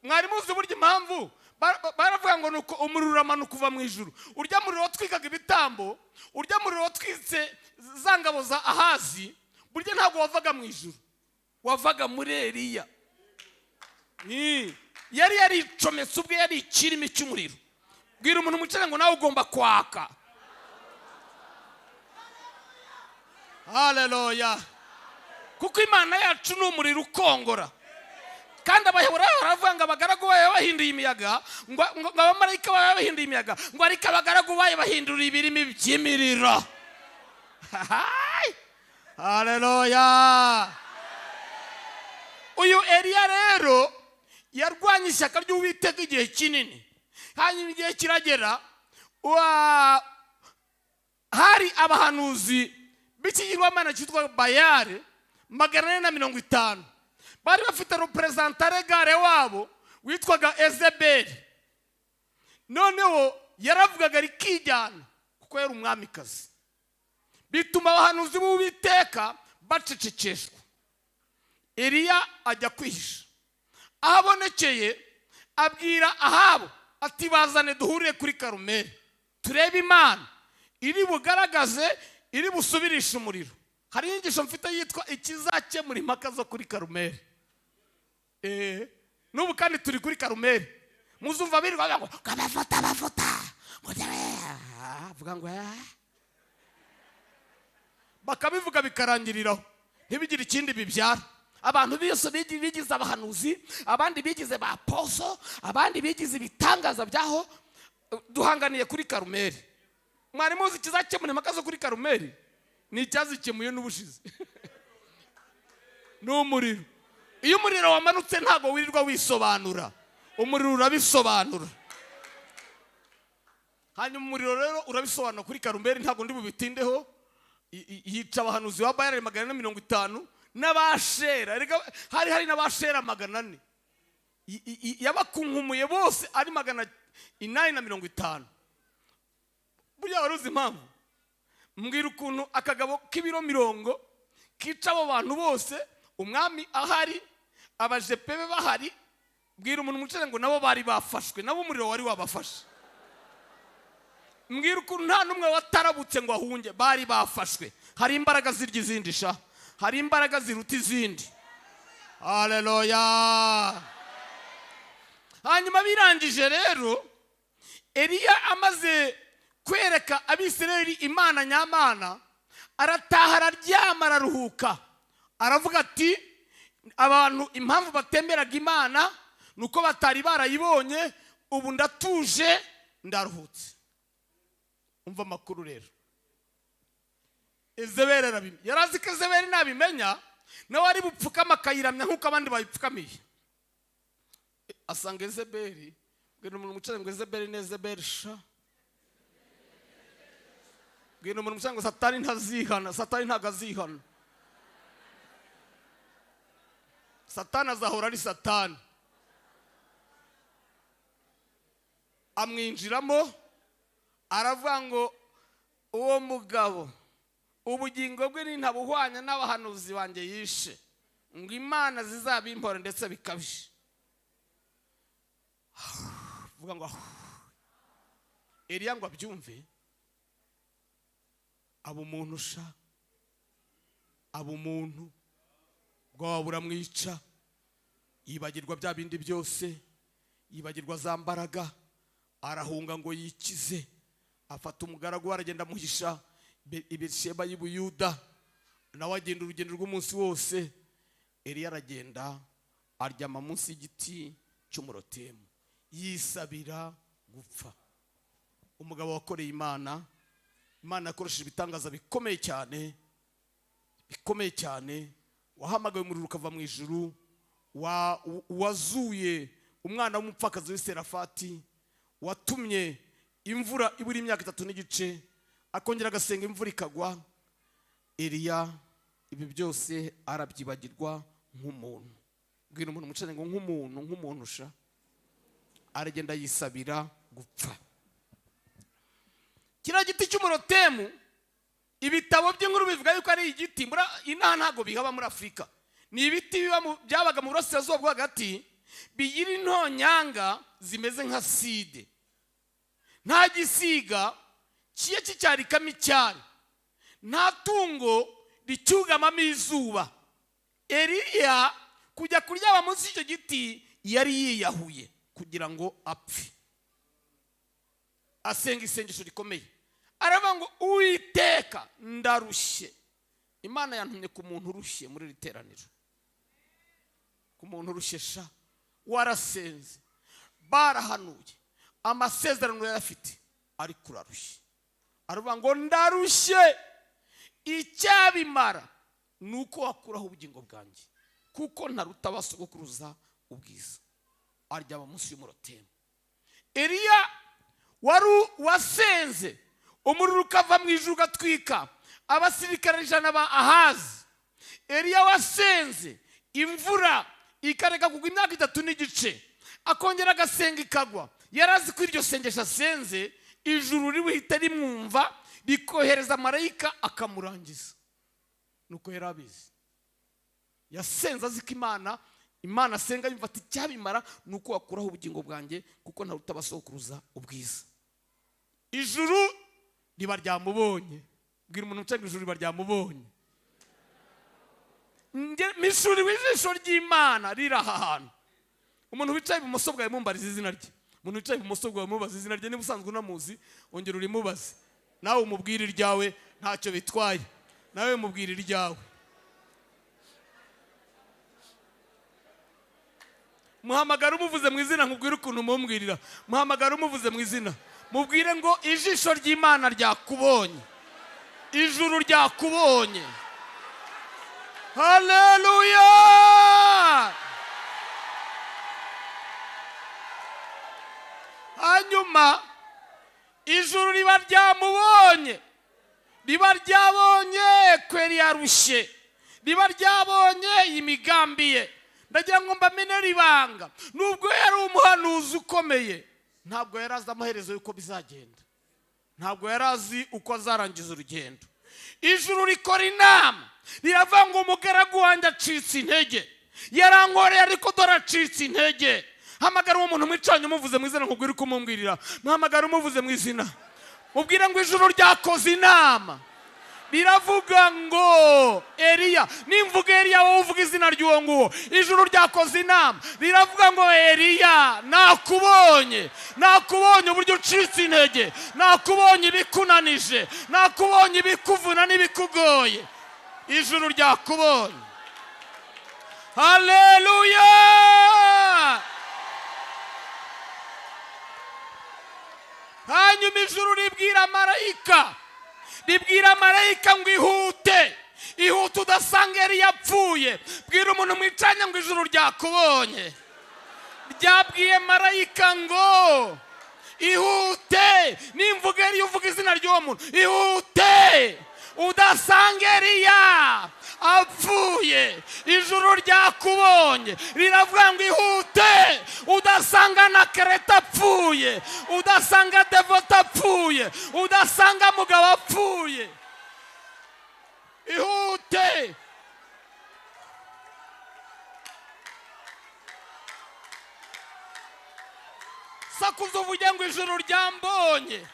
mwari muzi uburyo impamvu baravuga ngo nuko umuriro uramanuka uva mu ijuru. Urya muriro watwikaga ibitambo, urya muriro watwitse zangabo za Ahazi, burya ntabwo wavaga mu ijuru, wavaga muri Eliya. yari yaricometse ubwe, yari ikirimi cy'umuriro. Bwira umuntu mwicara ngo nawe ugomba kwaka. Haleluya. Kuko Imana yacu ni umuriro ukongora. Kandi Abaheburayo baravuga ngo abagaragu bayo bahinduye imiyaga, ngo abamarayika bayo bahinduye imiyaga, ngo ariko abagaragu bayo bahindura ibirimi by'imiriro. Haleluya. Uyu Eliya rero yarwanye ishyaka ry'Uwiteka igihe kinini. Hanyuma igihe kiragera, hari abahanuzi b'ikigirwamana cyitwa Bayali 450. Bari bafite representare gare wabo witwaga Ezebeli. Noneho yaravugaga rikijyana kuko yari umwamikazi. Bituma abahanuzi b'Uwiteka bacecekeshwa. Eliya ajya kwihisha. Ahabonekeye abwira Ahabu ati bazane duhurire kuri Karumeli turebe Imana iri bugaragaze, iri busubirisha umuriro. Hari inyigisho mfite yitwa ikizakemura impaka zo kuri Karumeli. N'ubu kandi turi kuri Karumeli. Muzumva birirwa ngo amavuta vuga ngo bakabivuga bikarangiriraho, ntibigire ikindi bibyara. Abantu bose bigize abahanuzi, abandi bigize ba aposo, abandi bigize ibitangaza byaho. Duhanganiye kuri Karumeli. Mwari muzi ikizakemura impaka zo kuri Karumeli? Ni icyazikemuye n'ubushize. N'umuriro. Iyo umuriro wamanutse ntago wirirwa wisobanura, umuriro urabisobanura. Hanyuma umuriro rero urabisobanura kuri Karumeli, ntago ndi bubitindeho. Yica abahanuzi ba Bayali 450 n'abashera. Hari n'abashera 400. Yabakunkumuye bose ari 850. Burya waruzi impamvu? Mbwira ukuntu akagabo k'ibiro 100 kica abo bantu bose, umwami ahari, abajepebe bahari. Mbwira umuntu mucere ngo nabo bari bafashwe, nabo umuriro wari wabafashe. Mbwira ukuntu nta numwe watarabutse ngo ahunge, bari bafashwe. Hari imbaraga zirya izindi sha, hari imbaraga ziruta izindi. Haleluya. Hanyuma birangije rero, Eliya amaze kwereka Abisirayeli Imana nyamana, arataha araryama araruhuka. Aravuga ati abantu impamvu batemberaga Imana nuko batari barayibonye, ubu ndatuje ndaruhutse. Umva amakuru rero. Ezebeli arabimenya. Yarazi ko Ezebeli nabimenya nawe ari bupfukama akayiramya nk'uko abandi bayipfukamiye. Asanga Ezebeli, bwira umuntu mucare ngo Ezebeli ni Ezebeli sha. Bwira umuntu mucare ngo Satani ntazihana, Satani ntagazihana. Satani azahora ari Satani. Amwinjiramo aravuga ngo uwo mugabo ubugingo bwe nintabuhwanya n'abahanuzi banjye yishe, ngo Imana zizabimpora ndetse bikabije. Vuga ngo Eliya ngo abyumve, abo umuntu sha, abo umuntu ngo buramwica. Yibagirwa bya bindi byose, yibagirwa za mbaraga, arahunga ngo yikize. Afata umugaragu aragenda muhisha i Betisheba y'i Buyuda, nawe agenda urugendo rw'umunsi wose. Eliya aragenda aryama munsi y'igiti cy'umurotemu yisabira gupfa. Umugabo wakoreye Imana, Imana yakoresheje ibitangaza bikomeye cyane, bikomeye cyane. Wahamagaye umuriro ukava mu ijuru, wazuye umwana w'umupfakazi w'Iserafati, watumye imvura ibura imyaka 3 n'igice, akongera agasenga imvura ikagwa. Eliya ibi byose arabyibagirwa nk'umuntu. Bwira umuntu mucane ngo nk'umuntu sha, aragenda yisabira gupfa. Kira giti cy'umurotemu, ibitabo by'inkuru bivuga yuko ari igiti inaha ntago bihaba muri Afrika. Ni ibiti byabaga mu burasirazuba bwo hagati, bigira intonyanga zimeze nka side. Nta gisiga kiye kicyarikamo icyari, nta tungo ricyugamamo izuba. Eliya kujya kuryama munsi y'icyo giti yari yiyahuye kugira ngo apfe. Asenga isengesho rikomeye, aravuga ngo Uwiteka ndarushye. Imana yantumye ku muntu urushye muri iri teraniro, ku muntu urushye sha, warasenze, barahanuye, amasezerano yarafite, ariko urarushye. Aravuga ngo ndarushye, icyabimara nuko wakuraho ubugingo bwanjye, kuko ntaruta abasogokuruza ubwiza. Aryama munsi y'umurotemu. Eliya wasenze, umuriro ukava mu ijuru ugatwika abasirikare 100 ba Ahazi. Eliya wasenze, imvura ikareka kugwa imyaka 3 n'igice, akongera agasenga ikagwa. Yarazi ko iryo sengesho asenze ijuru riwihita rimwumva, rikohereza marayika akamurangiza. Nuko yarabizi, yasenze azi ko Imana asenga yumva ati cyabimara nuko wakuraho ubugingo bwanjye, kuko ntaruta abasokuruza ubwiza. Ijuru riba ryamubonye. Bwira umuntu ucaga ijuru riba ryamubonye. Mishuri w'ijisho ry'Imana riri aha hantu. Umuntu wicaye ibumoso bwawe mumbariza izina rye. Umuntu wicaye ibumoso bwawe mubaza izina rye, niba usanzwe unamuzi ongera urimubaze. Nawe umubwire iryawe ntacyo bitwaye. Nawe umubwire iryawe. Muhamagara umuvuze mu izina, nkubwire ukuntu mumbwirira. Muhamagara umuvuze mu izina, mubwire ngo ijisho ry'Imana ryakubonye, ijuru ryakubonye. Haleluya! Hanyuma ijuru riba ryamubonye, riba ryabonye kweri yarushye, riba ryabonye imigambi ye. Ndagira ngo mbamenere ibanga, nubwo yari umuhanuzi ukomeye, ntabwo yari azi amaherezo y'uko bizagenda, ntabwo yari azi uko azarangiza urugendo. Ijuru rikora inama, riravuga ngo umugaragu wanjye acitse intege, yarankoreye ariko dore acitse intege. Hamagara uwo muntu mwicanye umuvuze mu izina, nkubwire uko umumbwirira. Muhamagara umuvuze mu izina, mubwire ngo ijuru ryakoze inama, riravuga ngo Eliya, nimvuga Eliya wowe uvuga izina ry'uwo nguwo. Ijuru ryakoze inama, riravuga ngo Eliya nakubonye, nakubonye uburyo ucitse intege, nakubonye ibikunanije, nakubonye ibikuvuna n'ibikugoye. Ijuru ryakubonye. Haleluya! Hanyuma ijuru ribwira marayika, ribwira marayika ngo ihute, ihute udasanga Eliya yapfuye. Bwira umuntu mwicanye ngo ijuru ryakubonye. Ryabwiye marayika ngo ihute, nimvuga Eliya uvuga izina ry'uwo muntu, ihute udasanga Eliya apfuye. Ijuru ryakubonye, riravuga ngo ihute udasanga na Kereta apfuye, udasanga Devota apfuye, udasanga Mugabo apfuye. Ihute. Sakuza uvuge ngo ijuru ryambonye.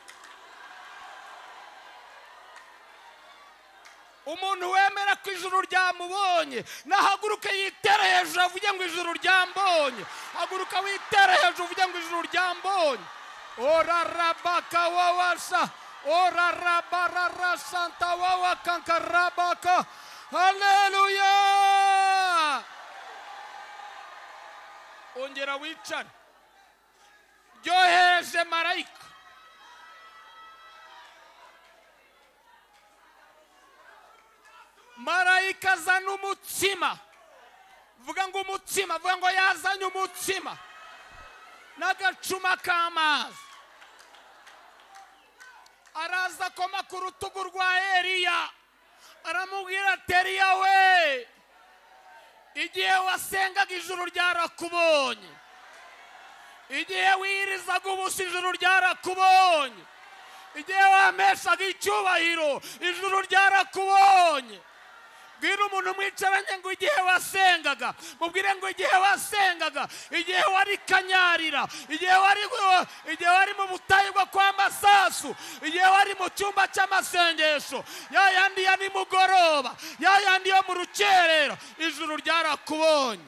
Umuntu wemera ko ijuru ryamubonye nahaguruke yitere hejuru avuge ngo ijuru ryambonye. Haguruka witere hejuru uvuge ngo ijuru ryambonye. Ora rabaka wawasha, ora rabarara santa wawa kankarabaka. Haleluya! Ongera wicane. Ryoheje marayika, marayika azana umutsima. Vuga ngo umutsima, vuga ngo yazanye umutsima n'agacuma k'amazi. Araza akoma ku rutugu rwa Eliya, aramubwira ati Eliya we, igihe wasengaga ijuru ryarakubonye, igihe wirizaga ubusa ijuru ryarakubonye, igihe wameshaga icyubahiro ijuru ryarakubonye. Bwira umuntu mwicaranye ngo igihe wasengaga, mubwire ngo igihe wasengaga, igihe wari kanyarira, igihe wari mu butayu bwo kwa masasu, igihe wari mu cyumba cy'amasengesho, ya yandi ya nimugoroba, ya yandi yo mu rukerera, ijuru ryarakubonye.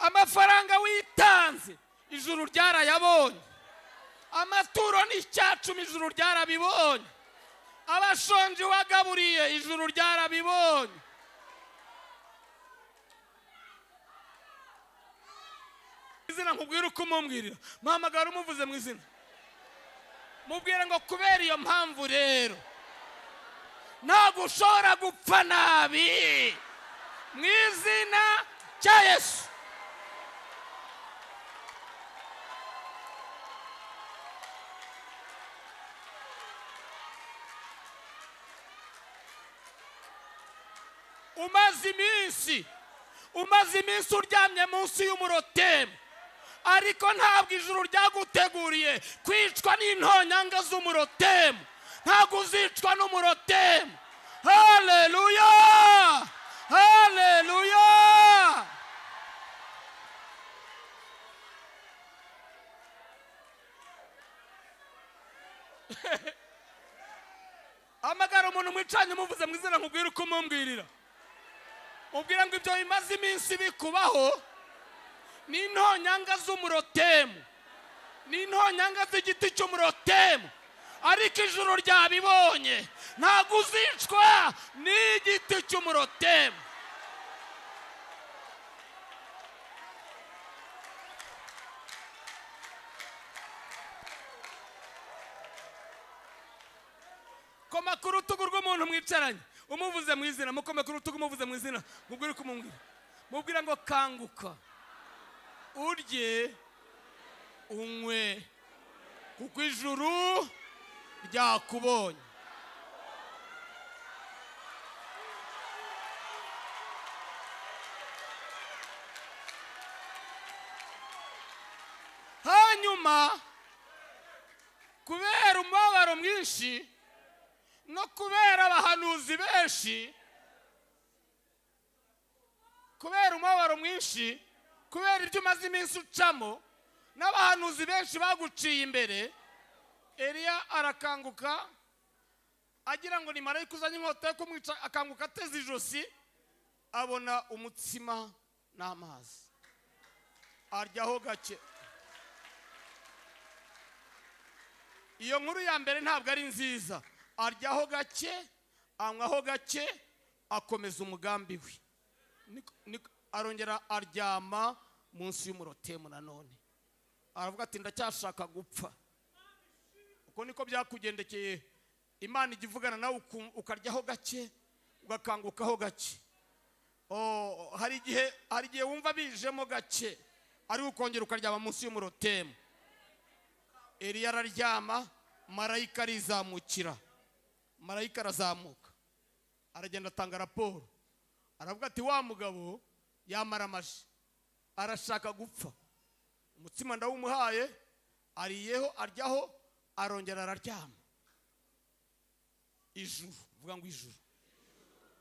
amafaranga witanze ijuru ryarayabonye, amaturo n'icyacumi ijuru ryarabibonye, abashonji wagaburiye ijuru ryarabibonye. Izina nkubwira uko umumbwirira, muhamagara umuvuze mu izina, mubwire ngo kubera iyo mpamvu rero ntabwo ushobora gupfa nabi mu izina cya Yesu. umaze iminsi uryamye munsi y'umurotemu, ariko ntabwo ijuru ryaguteguriye kwicwa n'intonyanga z'umurotemu, ntabwo uzicwa n'umurotemu. Haleluya, haleluya. Amagara umuntu mwicanye muvuze mu izina nkubwira uko mumbwirira, ubwira ngo ibyo bimaze iminsi bikubaho n'intonyanga z'umurotemu, n'intonyanga z'igiti cy'umurotemu, ariko ijuru ryabibonye, ntabwo uzicwa n'igiti cy'umurotemu. Koma ku rutugu rw'umuntu mwicaranye umuvuze mu izina, mukome ku rutugu umuvuze mu izina, mubwire uko mubwira, mubwira ngo kanguka urye unywe kuko ijuru ryakubonye. Hanyuma kubera umubabaro mwinshi no kubera abahanuzi benshi, kubera umubabaro mwinshi, kubera ibyo umaze iminsi ucamo n'abahanuzi benshi baguciye imbere, Eliya arakanguka agira ngo ni marayika uzanye inkota yo kumwica, akanguka ateze ijosi, abona umutsima n'amazi, aryaho gake. Iyo nkuru ya mbere ntabwo ari nziza. Aryaho gake, anywaho gake, akomeza umugambi we, arongera aryama munsi y'umurotemu nanone, aravuga ati ndacyashaka gupfa. Uko niko byakugendekeye. Imana ijya ivugana nawe ukaryaho gake, ugakangukaho gake. Hari igihe wumva bijemo gake, ariko ukongera ukaryama munsi y'umurotemu. Eliya araryama, marayika arizamukira, marayika arazamuka, aragenda atanga raporo, aravuga ati wa mugabo yamaramaje, arashaka gupfa. Umutsima ndawumuhaye, ariyeho, aryaho, arongera araryama. Ijuru, vuga ngo ijuru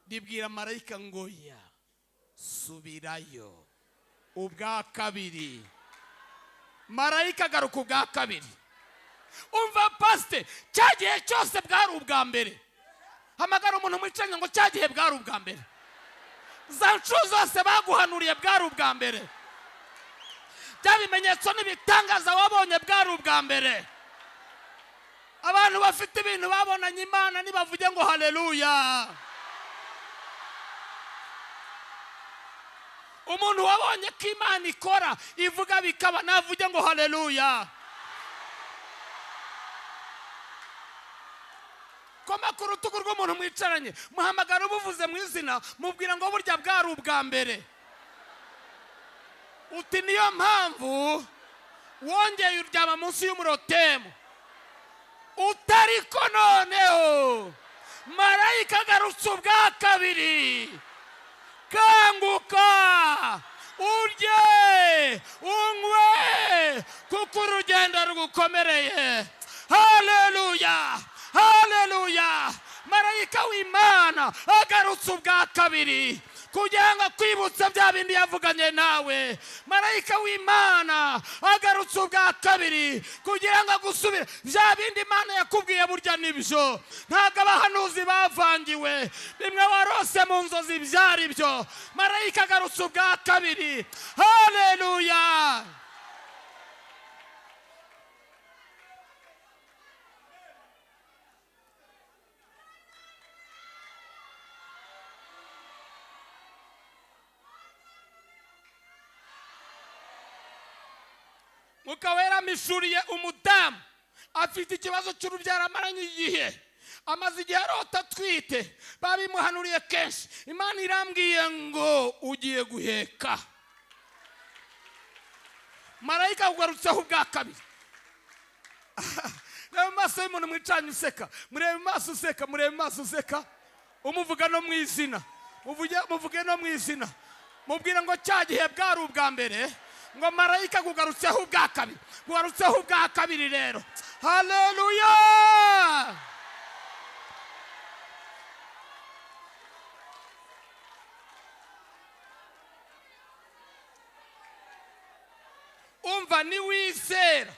ribwira marayika ngo ya subirayo ubwa kabiri. Marayika agaruka ubwa kabiri. Umva pasite, cya gihe cyose bwari ubwa mbere. Hamagara umuntu mwicanye ngo cya gihe bwari ubwa mbere. Za nshuro zose baguhanuriye bwari ubwa mbere. Bya bimenyetso n'ibitangaza wabonye bwari ubwa mbere. Abantu bafite ibintu babonanye Imana nibavuge ngo haleluya. Umuntu wabonye ko Imana ikora ivuga bikaba, navuge ngo haleluya. Koma ku rutugu rw'umuntu mwicaranye, muhamagara ubuvuze mu izina, mubwira ngo burya bwari ubwa mbere. Uti niyo mpamvu wongeye uryama munsi y'umurotemu. Utariko noneho marayika agarutse ubwa kabiri. Kanguka urye unywe kuko urugendo rugukomereye. Haleluya, haleluya, marayika w'imana agarutse ubwa kabiri kugira ngo akwibutse bya bindi yavuganye nawe. Marayika w'imana agarutse ubwa kabiri kugira ngo agusubire bya bindi Imana yakubwiye burya nibyo. Ntabwo abahanuzi bavangiwe, bimwe warose mu nzozi byari byo. Marayika agarutse ubwa kabiri. Haleluya. Mukawera mishuriye umudamu afite ikibazo cy'urubyaro amaranye igihe, amaze igihe arota atwite, babimuhanuriye kenshi. Imana irambwiye ngo ugiye guheka. Marayika ugarutseho ubwa kabiri. Reba maso y'umuntu mwicanye useka, murebe maso useka, murebe maso useka, umuvuga no mu izina, muvuge no mu izina, mubwire ngo cya gihe bwari ubwa mbere, ngo marayika kugarutseho ubwa kabiri, kugarutseho ubwa kabiri rero. Haleluya. Umva niwizera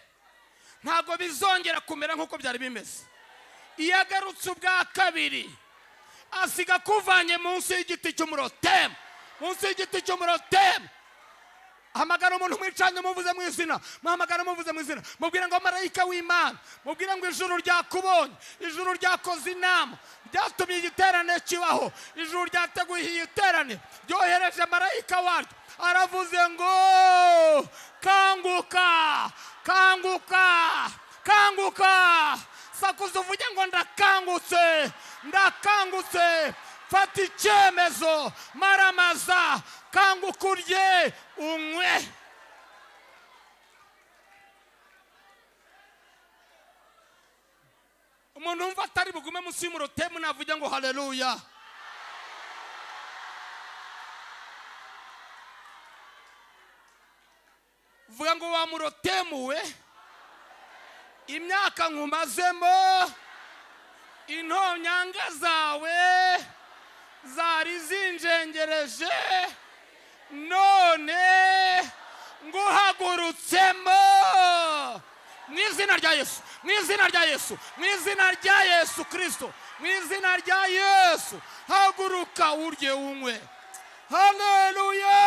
ntabwo bizongera kumera nk'uko byari bimeze. Iyo agarutse ubwa kabiri asiga kuvanye munsi y'igiti cy'umurotemu, munsi y'igiti cy'umurotemu. Hamagara umuntu mwicanye muvuze mu izina, muhamagara muvuze mu izina, mubwire ngo marayika w'Imana, mubwire ngo ijuru ryakubonye, ijuru ryakoze inama, ryatumye igiterane kibaho, ijuru ryateguye igiterane, ryohereje marayika waryo, aravuze ngo kanguka, kanguka, kanguka. Sakuza uvuge ngo ndakangutse, ndakangutse. Fata icyemezo, maramaza, kanguka urye unywe. Umuntu wumva atari bugume munsi y'umurotemu navuge ngo haleluya. Vuga ngo wa murotemu we, imyaka nkumazemo, intonyanga zawe zari zinjengereje, none nguhagurutsemo mu izina rya Yesu, mu izina rya Yesu, mu izina rya Yesu Kristo, mu izina rya Yesu. Haguruka urye unywe. Haleluya.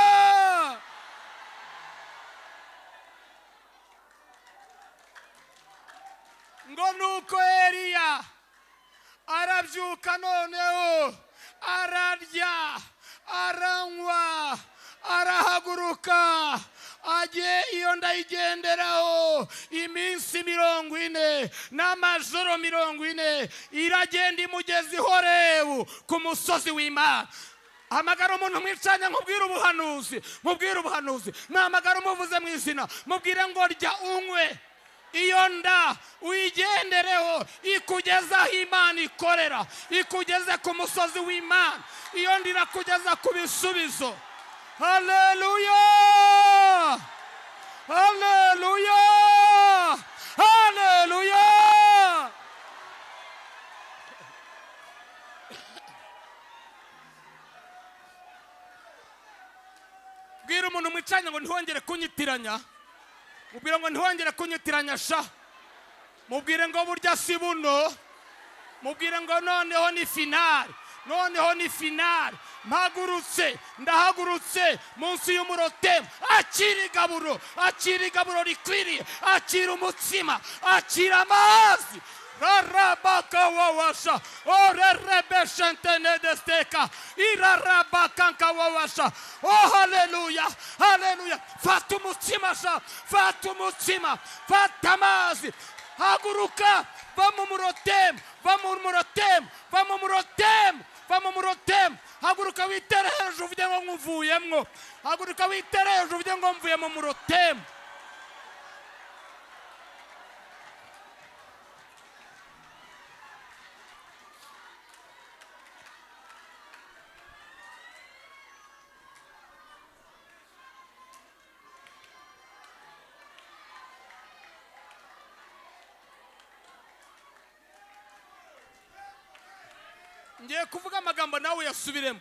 Ngo nuko Eliya arabyuka noneho ararya, aranywa, arahaguruka, agiye iyo ndayigenderaho iminsi 40 n'amajoro 40, iragenda imugezi Horebu ku musozi w'Imana. Hamagara umuntu mwicanye nkubwira ubuhanuzi, mubwira ubuhanuzi, nahamagara umuvuze mu izina, mubwire ngo rya unywe. Iyo nda uyigendereho ikugeza aho Imana ikorera, ikugeze ku musozi w'Imana. Iyo nda irakugeza ku bisubizo. Haleluya, haleluya, haleluya. Bwira umuntu mwicanye ngo ntihongere kunyitiranya, mubwire ngo ntihongere kunyitiranya sha, mubwire ngo burya si buno, mubwire ngo noneho ni finale, noneho ni finale. Mpagurutse, ndahagurutse munsi y'umurotemu. Akira igaburo, akira igaburo rikwiriye, akira umutsima, akira amazi. Rarabaka wawasha, orerebeshentene desteka, irarabakanka wawasha. Oh haleluya, haleluya. Fata umutsima sha, fata umutsima, fata amazi. Haguruka, va mu murotemu, va mu murotemu, va mu murotemu, va mu murotemu. Haguruka witere hejuru uvuge ngo nkuvuyemwo, haguruka witere hejuru uvuge ngo mvuye mu murotemu. ngiye kuvuga amagambo nawe yasubiremo.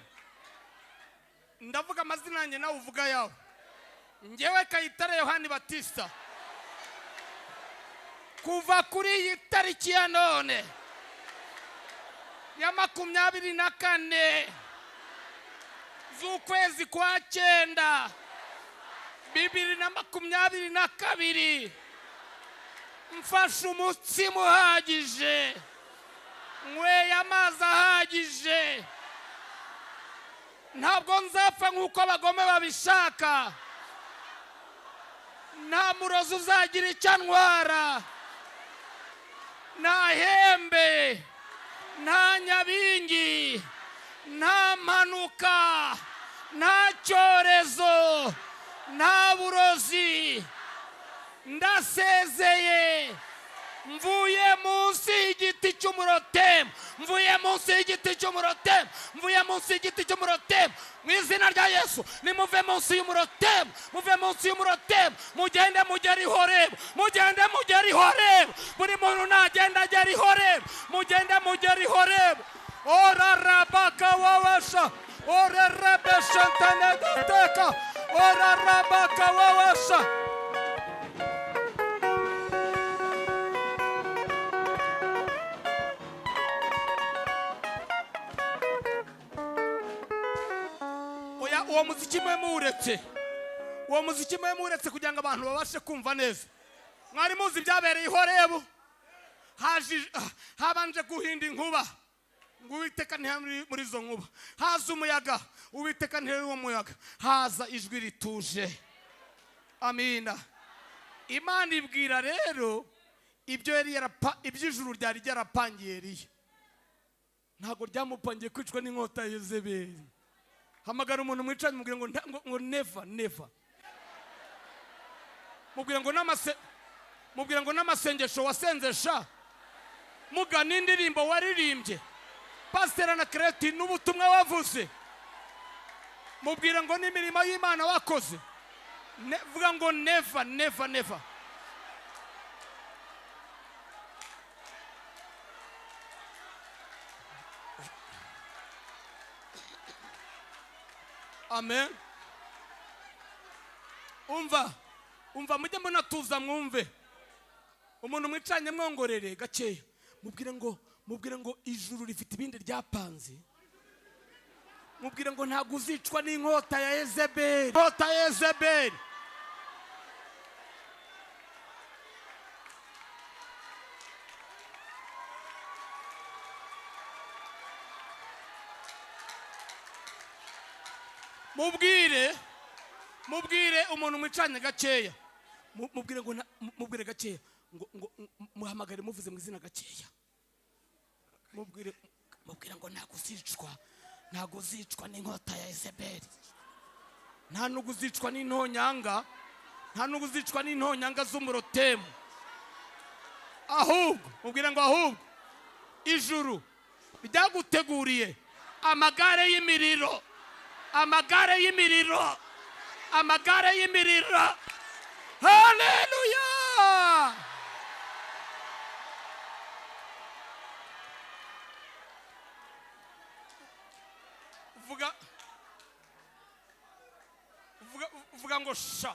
Ndavuga amazina yanjye nawe uvuga yawe. Ngewe Kayitare Yohani Batista, kuva kuri iyi tariki ya none ya 24 z'ukwezi kwa 9 2022, mfashe umutsima uhagije, nyweye amazi ahagije, ntabwo nzapfa nk'uko abagome babishaka, nta murozi uzagira icyo antwara, nta hembe, nta nyabingi, nta mpanuka, nta cyorezo, nta burozi. Ndasezeye, mvuye munsi y'igiti cy'umurotemu, mvuye munsi y'igiti cy'umurotemu, mvuye munsi y'igiti cy'umurotemu. Mu izina rya Yesu, nimuve munsi y'umurotemu, muve munsi y'umurotemu, mugende mugere i Horebu, mugende mugere i Horebu. Buri muntu nagenda agera i Horebu, mugende mugere i Horebu. Ora rabaka wawasha, ora rabesha ntanedoteka, ora rabaka wawasha. Uwo muziki mwe muretse, uwo muziki mwe muretse kugira ngo abantu babashe kumva neza. Mwari muzi byabereye i Horebu, habanje guhinda inkuba, ngo Uwiteka ntihari muri izo nkuba. Haza umuyaga, Uwiteka ntihari uwo muyaga. Haza ijwi rituje. Amina. Imana ibwira rero ibyo ijuru ryari ryarapangiye Eliya, ntabwo ryamupangiye kwicwa n'inkota ya Yezebeli. Hamagara umuntu mwicanye mubwira ngo never never. Mubwira ngo n'amasengesho wasenzesha, mugana indirimbo waririmbye, pasiteri na Kreti n'ubutumwa wavuze, mubwira ngo n'imirimo y'Imana wakoze, vuga ngo never never never. Amen. Umva mujye munatuza mwumve. Umuntu mwicanye mwongorere gakeya, mubwira ngo ijuru rifite ibindi ryapanze. Mubwira ngo ntabwo uzicwa n'inkota ya Yezebeli, inkota ya Yezebeli. Mubwire umuntu mwicanye gakeya, mubwire gakeya ngo muhamagare muvuze mu izina gakeya. Mubwira ngo ntabwo uzicwa n'inkota ya Yezebeli, nta nubwo uzicwa n'intonyanga, nta nubwo uzicwa n'intonyanga z'umurotemu. Ahubwo mubwira ngo ahubwo ijuru ryaguteguriye amagare y'imiriro, amagare y'imiriro, amagare y'imiriro. Haleluya. Vuga ngo sha,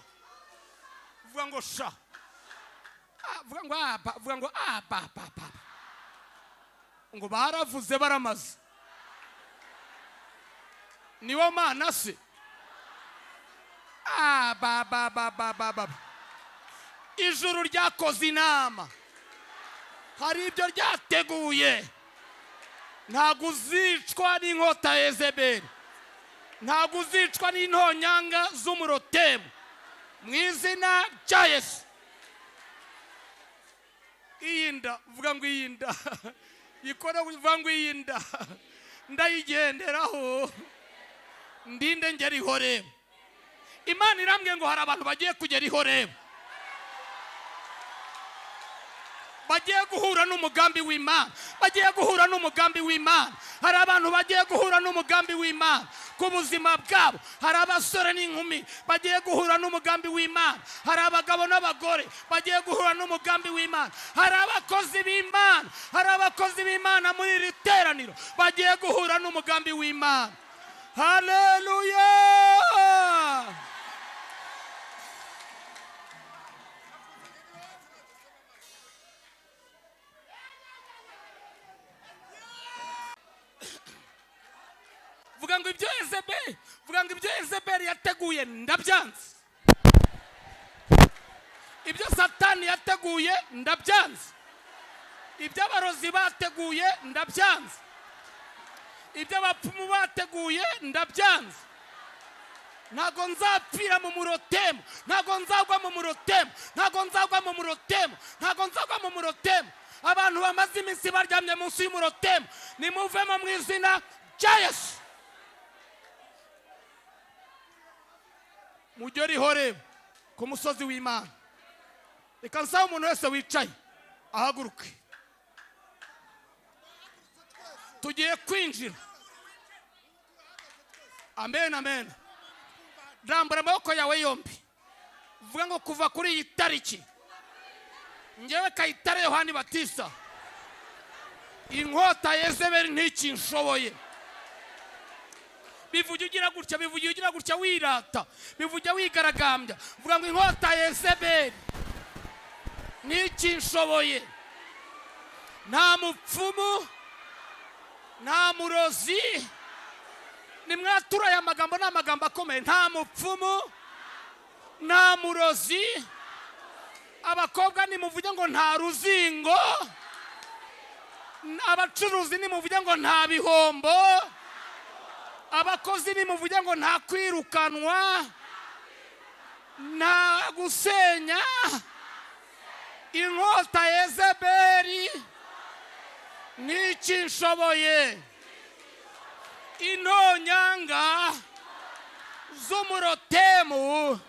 vuga ngo sha, vuga ngo apa, vuga ngo apa. Ngo baravuze baramaze. Niwo Mana se. Ba. Ijuru ryakoze inama, hari ibyo ryateguye. Ntabwo uzicwa n'inkota ya Yezebeli, ntabwo uzicwa n'intonyanga z'umurotemu, mu izina rya Yesu. Iyinda, vuga ngo iyinda. Ikora vuga ngo iyinda. Ndayigenderaho, ndinde ngera i Horebu. Imana irambwiye ngo hari abantu bagiye kugera i Horebu, bagiye guhura n'umugambi w'Imana, bagiye guhura n'umugambi w'Imana. Hari abantu bagiye guhura n'umugambi w'Imana. ku buzima bwabo. Hari abasore n'inkumi bagiye guhura n'umugambi w'Imana. Hari abagabo n'abagore bagiye guhura n'umugambi w'Imana. Hari abakozi b'Imana, hari abakozi b'Imana muri iri teraniro bagiye guhura n'umugambi w'Imana. Haleluya! Vuga ngo ibyo Yezebeli yateguye ndabyanze. Ibyo Satani yateguye ndabyanze. Ibyo abarozi bateguye ndabyanze. Ibyo abapfumu bateguye ndabyanze. Ntago nzapfira mu murotemo, ntago nzagwa mu murotemo, ntago nzagwa mu murotemo, ntago nzagwa mu murotemo. Abantu bamaze iminsi baryamye munsi y'umurotemo, nimuvemo mu izina rya Yesu. Mujye rihore ku musozi w'Imana. Reka nsaba umuntu wese wicaye ahaguruke. Tugiye kwinjira. Amen, amen. Rambura amaboko yawe yombi. Vuga ngo kuva kuri iyi tariki, njyewe Kayitare Yohani Batista, inkota Yezebeli ntikinshoboye. Bivuge ugira gutya wirata, bivuge wigaragambya. Vuga ngo inkota Yezebeli ntikinshoboye. Nta mupfumu, nta murozi. Nimwatura aya magambo n'amagambo akomeye. Nta mupfumu, nta murozi. Abakobwa nimuvuge ngo nta ruzingo. Abacuruzi nimuvuge ngo nta bihombo. Abakozi nimuvuge ngo nta kwirukanwa, nta gusenya. Inkota Yezebeli ntikinshoboye. Intonyanga z'umurotemu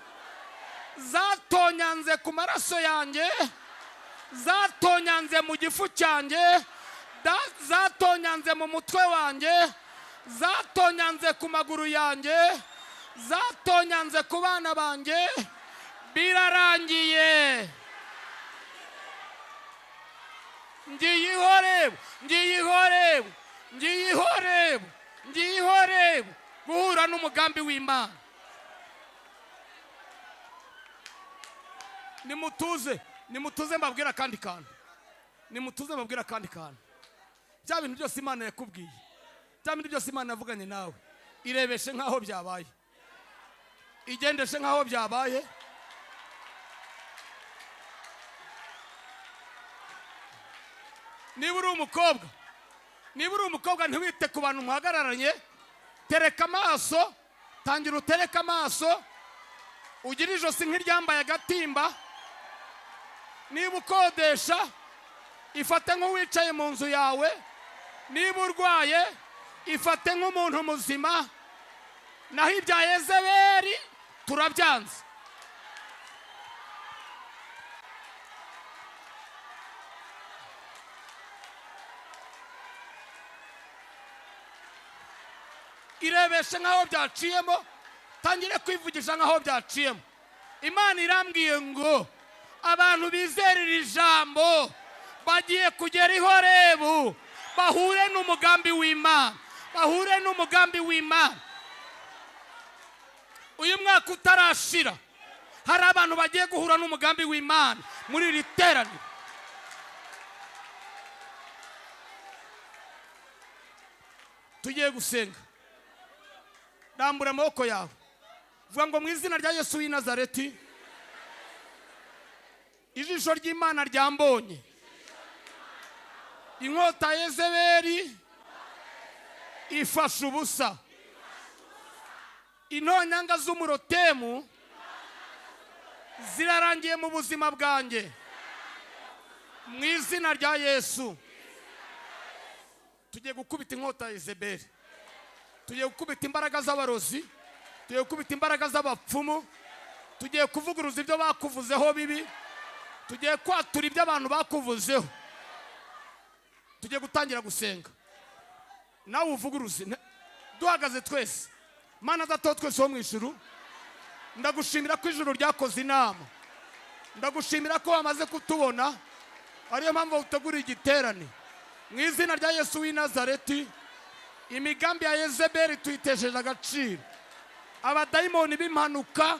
zatonyanze ku maraso yanjye, zatonyanze mu gifu cyanjye, zatonyanze mu mutwe wanjye, zatonyanze ku maguru yanjye, zatonyanze ku bana banjye. Birarangiye. Ngiyihorebe guhura n'umugambi w'Imana. Nimutuze mbabwira kandi kantu. Bya bintu byose Imana yakubwiye, bya bintu byose Imana yavuganye nawe, irebeshe nk'aho byabaye, igendeshe nk'aho byabaye. Niba uri umukobwa ntiwite ku bantu muhagararanye. Tereka amaso, tangira utereka amaso, ugire ijosi nk'iryambaye agatimba. Niba ukodesha, ifate nk'uwicaye mu nzu yawe. Niba urwaye, ifate nk'umuntu muzima. Naho ibya Yezebeli turabyanze. Irebeshe nk'aho byaciyemo, tangire kwivugisha nk'aho byaciyemo. Imana irambwiye ngo abantu bizerera ijambo bagiye kugera i Horebu, bahure n'umugambi w'Imana. Uyu mwaka utarashira, hari abantu bagiye guhura n'umugambi w'Imana muri iri teraniro. Tugiye gusenga. Rambura amaboko yawe. Vuga ngo mu izina rya Yesu w'i Nazareti, ijisho ry'Imana ryambonye. Inkota Yezebeli ifashe ubusa. Intonyanga z'umurotemu zirarangiye mu buzima bwanjye. Mu izina rya Yesu. Tugiye gukubita inkota Yezebeli. Tugiye gukubita imbaraga z'abarozi, tugiye gukubita imbaraga z'abapfumu, tugiye kuvuguruza ibyo bakuvuzeho bibi, tugiye kwatura ibyo abantu bakuvuzeho. Tugiye gutangira gusenga. Nawe uvuguruze, duhagaze twese. Mana data twese wo mu ijuru, ndagushimira ko ijuru ryakoze inama, ndagushimira ko wamaze kutubona, ariyo mpamvu utegura igiterane. Mu izina rya Yesu w'i Nazareti, imigambi ya Yezebeli tuyitesheje agaciro. Abadayimoni b'impanuka,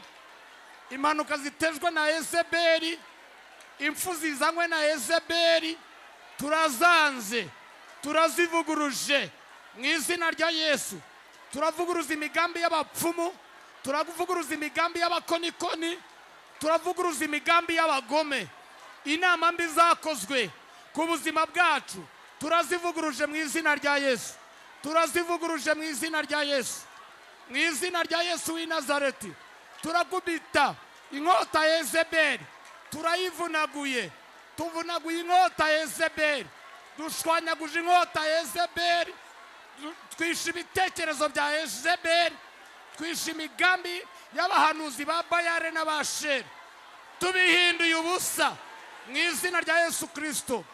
impanuka zitejwe na Yezebeli, impfu zizanywe na Yezebeli, turazanze, turazivuguruje mu izina rya Yesu. Turavuguruza imigambi y'abapfumu, turavuguruza imigambi y'abakonikoni, turavuguruza imigambi y'abagome. Inama mbi zakozwe ku buzima bwacu turazivuguruje mu izina rya Yesu, turazivuguruje mu izina rya Yesu. Mu izina rya Yesu w'i Nazareti, turagubita inkota ya Yezebeli, turayivunaguye, tuvunaguye inkota ya Yezebeli, dushwanyaguje inkota ya Yezebeli, twishe ibitekerezo bya Yezebeli, twishe imigambi y'abahanuzi ba Bayale n'Abasheri, tubihinduye ubusa mu izina rya Yesu Kristo.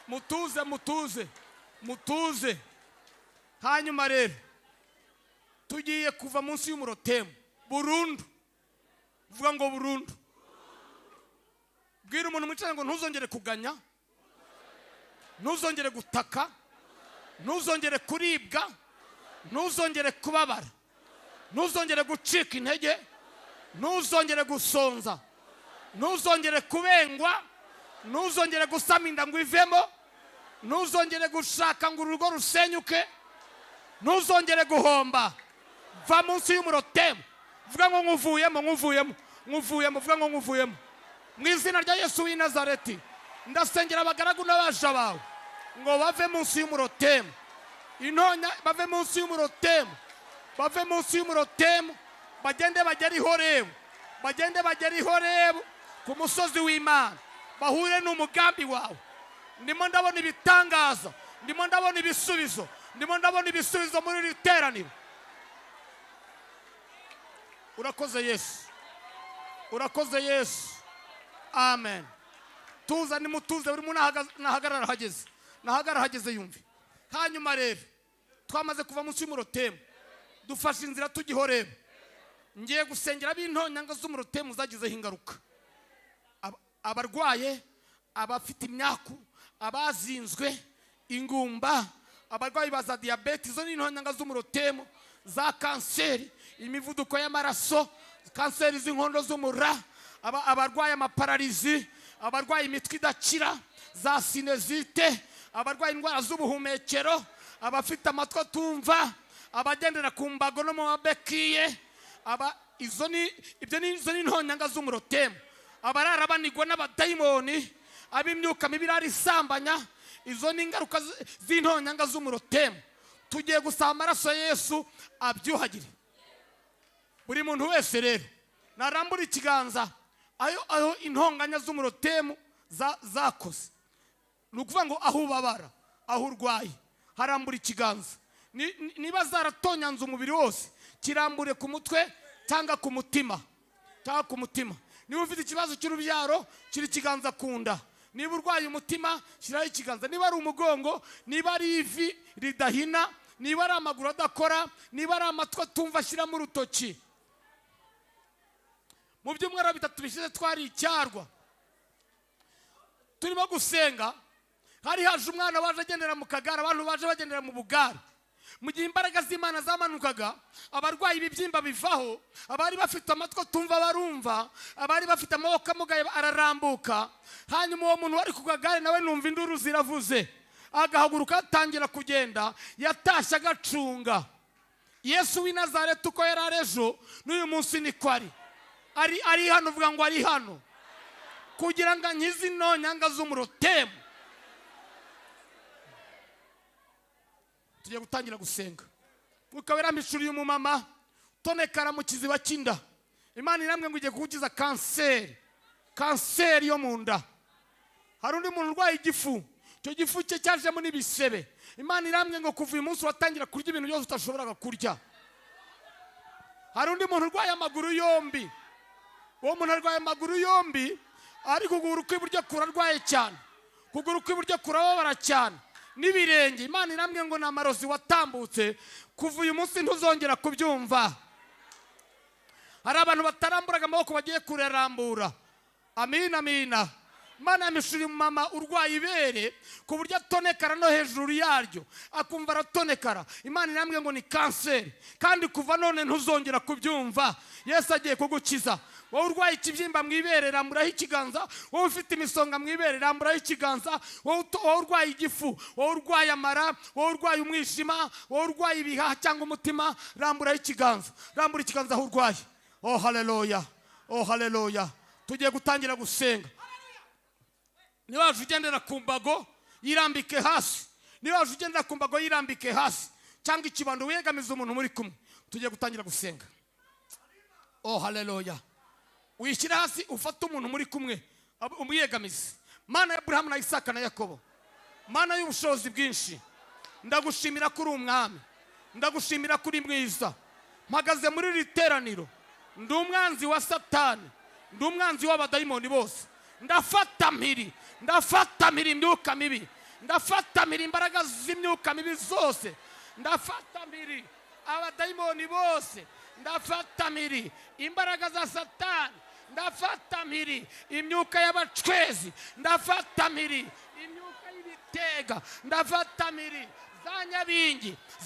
Mutuze, mutuze, mutuze. Hanyuma rero tugiye kuva munsi y'umurotemu burundu. Vuga ngo burundu. Bwira umuntu mwicara ngo ntuzongere kuganya, ntuzongere gutaka, ntuzongere kuribwa, ntuzongere kubabara, ntuzongere gucika intege, ntuzongere gusonza, ntuzongere kubengwa, ntuzongere gusama inda ngo ivemo, ntuzongere gushaka ngo urugo rusenyuke, ntuzongere guhomba. Va munsi y'umurotemu. Vuga ngo nkuvuyemo, nkuvuyemo, nkuvuyemo, vuga ngo nkuvuyemo. Mu izina rya Yesu w'i Nazareti, ndasengera abagaragu n'abaja bawe ngo bave munsi y'umurotemu. Intonya bave munsi y'umurotemu, bave munsi y'umurotemu, bagende bagere i Horebu, bagende bagere i Horebu ku musozi w'Imana, bahure n'umugambi wawe. Ndimo ndabona ibitangaza, ndimo ndabona ibisubizo, ndimo ndabona ibisubizo muri iri teraniro. Urakoze Yesu, urakoze Yesu. Amen. Tuza nimutuze, buri muntu nahagarara hageze, nahagarara hageze yumve. Hanyuma rero twamaze kuva munsi y'umurotemu, dufashe inzira tujya i Horebu. Ngiye gusengera ab'intonyanga z'umurotemu zagizeho ingaruka, abarwaye, abafite imyaku, abazinzwe, ingumba, abarwayi ba za diyabete. Izo ni intonyanga z'umurotemu, za kanseri, imivuduko y'amaraso, kanseri z'inkondo z'umura, abarwaye amapararizi, abarwaye imitwe idakira, za sinezite, abarwaye indwara z'ubuhumekero, abafite amatwi atumva, abagendera ku mbago no mu mabekiye. Izo ni intonyanga z'umurotemu. Abarara banigwa n'abadayimoni, ab'imyuka mibi irara isambanya. Izo ni ingaruka z'intonyanga z'umurotemu. Tugiye gusaba amaraso ya Yesu abyuhagire. Buri muntu wese rero narambura ikiganza aho intonganya z'umurotemu zakoze. Ni ukuvuga ngo aho ubabara, aho urwaye, harambura ikiganza. Niba zaratonyanze umubiri wose, kirambure ku mutwe cyangwa ku mutima, cyangwa ku mutima. Niba ufite ikibazo cy'urubyaro, kiri ikiganza ku nda. Niba urwaye umutima, shyiraho ikiganza. Niba ari umugongo, niba ari ivi ridahina, niba ari amaguru adakora, niba ari amatwi atumva, shyiramo urutoki. Mu byumweru 3 bishize twari icyarwa, turimo gusenga. Hari haje umwana waje agendera mu kagara, abantu baje bagendera mu bugari. Mu gihe imbaraga z'Imana zamanukaga, abarwayi ibibyimba bivaho, abari bafite amatwi atumva barumva, abari bafite amaboko amugaye ararambuka. Hanyuma uwo muntu wari ku kagare nawe numva induru ziravuze, agahaguruka atangira kugenda, yatashye agacunga. Yesu w'i Nazareti uko yari ari ejo n'uyu munsi niko ari hano. Uvuga ngo ari hano kugira ngo ankize intonyanga z'umurotemu. Tugiye gutangira gusenga. Mwuka wera mpishuriye umumama tonekara mu kiziba cy'inda. Imana iramwe ngo igiye kugukiza kanseri yo mu nda. Hari undi muntu urwaye igifu, icyo gifu cye cyajemo n'ibisebe. Imana iramwe ngo kuva uyu munsi watangira kurya ibintu byose utashoboraga kurya. Hari undi muntu urwaye amaguru yombi. Uwo muntu arwaye amaguru yombi, ariko ukuguru kw'iburyo kurarwaye cyane, ukuguru kw'iburyo kurababara cyane. n'ibirenge. Imana irambwiye ngo ni amarozi watambutse, kuva uyu munsi ntuzongera kubyumva. Hari abantu bataramburaga amaboko bagiye kurarambura. Amina, amina. Imana yamishuriye umumama urwaye ibere ku buryo atonekara no hejuru yaryo, akumva aratonekara. Imana irambwiye ngo ni kanseri, kandi kuva none ntuzongera kubyumva. Yesu agiye kugukiza. Wowe urwaye ikibyimba mu ibere, ramburaho ikiganza. Wowe ufite imisonga mu ibere, ramburaho ikiganza. Wowe urwaye igifu, wowe urwaye amara, wowe urwaye umwijima, wowe urwaye ibihaha cyangwa umutima, ramburaho ikiganza. Rambura ikiganza aho urwaye. Oh haleluya, oh haleluya. Tugiye gutangira gusenga. Niba waje ugendera ku mbago, yirambike hasi. Niba waje ugendera ku mbago, yirambike hasi, cyangwa ikibando wiyegamiza umuntu muri kumwe. Tugiye gutangira gusenga. Oh haleluya. Wishyira hasi, ufata umuntu muri kumwe, umwiyegamize. Mana ya Abrahamu na Isaka na Yakobo, Mana y'ubushobozi bwinshi, ndagushimira kuri umwami, ndagushimira kuri mwiza. Mpagaze muri iri teraniro, ndi umwanzi wa Satani, ndi umwanzi w'abadayimoni bose. Ndafata mpiri imyuka mibi, ndafata mpiri imbaraga z'imyuka mibi zose, ndafata mpiri abadayimoni bose, ndafata mpiri imbaraga za Satani, ndafata mpiri imyuka y'abacwezi, ndafata mpiri imyuka y'ibitega, ndafata mpiri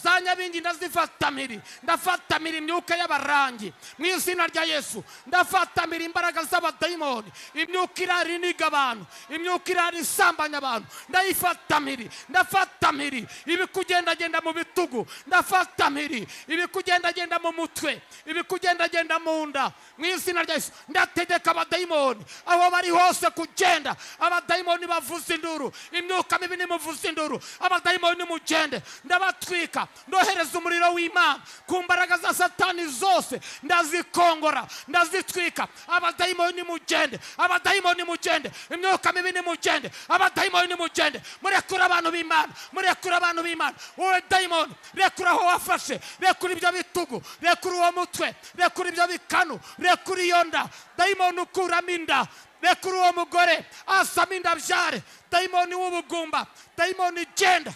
za nyabingi ndazifata mpiri, ndafata mpiri imyuka y'abarangi mu izina rya Yesu. Ndafata mpiri imbaraga z'abadayimoni, imyuka irari iniga abantu, imyuka irari isambanya abantu, ndayifata mpiri. Ndafata mpiri ibikugendagenda mu bitugu, ndafata mpiri ibikugendagenda mu mutwe, ibikugendagenda mu nda mu izina rya Yesu. Ndategeka abadayimoni aho bari hose kugenda. Abadayimoni bavuza induru, imyuka mibi nimuvuza induru, abadayimoni nimugende. Ndabatwika, ndohereza umuriro w'Imana ku mbaraga za Satani zose, ndazikongora, ndazitwika. Abadayimoni nimugende, abadayimoni nimugende, imyuka mibi nimugende, abadayimoni nimugende. Murekura abantu b'Imana, murekura abantu b'Imana. Wowe dayimoni, rekura aho wafashe, rekura ibyo bitugu, rekura uwo mutwe, rekura ibyo bikanu, rekura iyo nda. Dayimoni ukuramo inda, rekura uwo mugore asama inda abyare. Dayimoni w'ubugumba, dayimoni genda.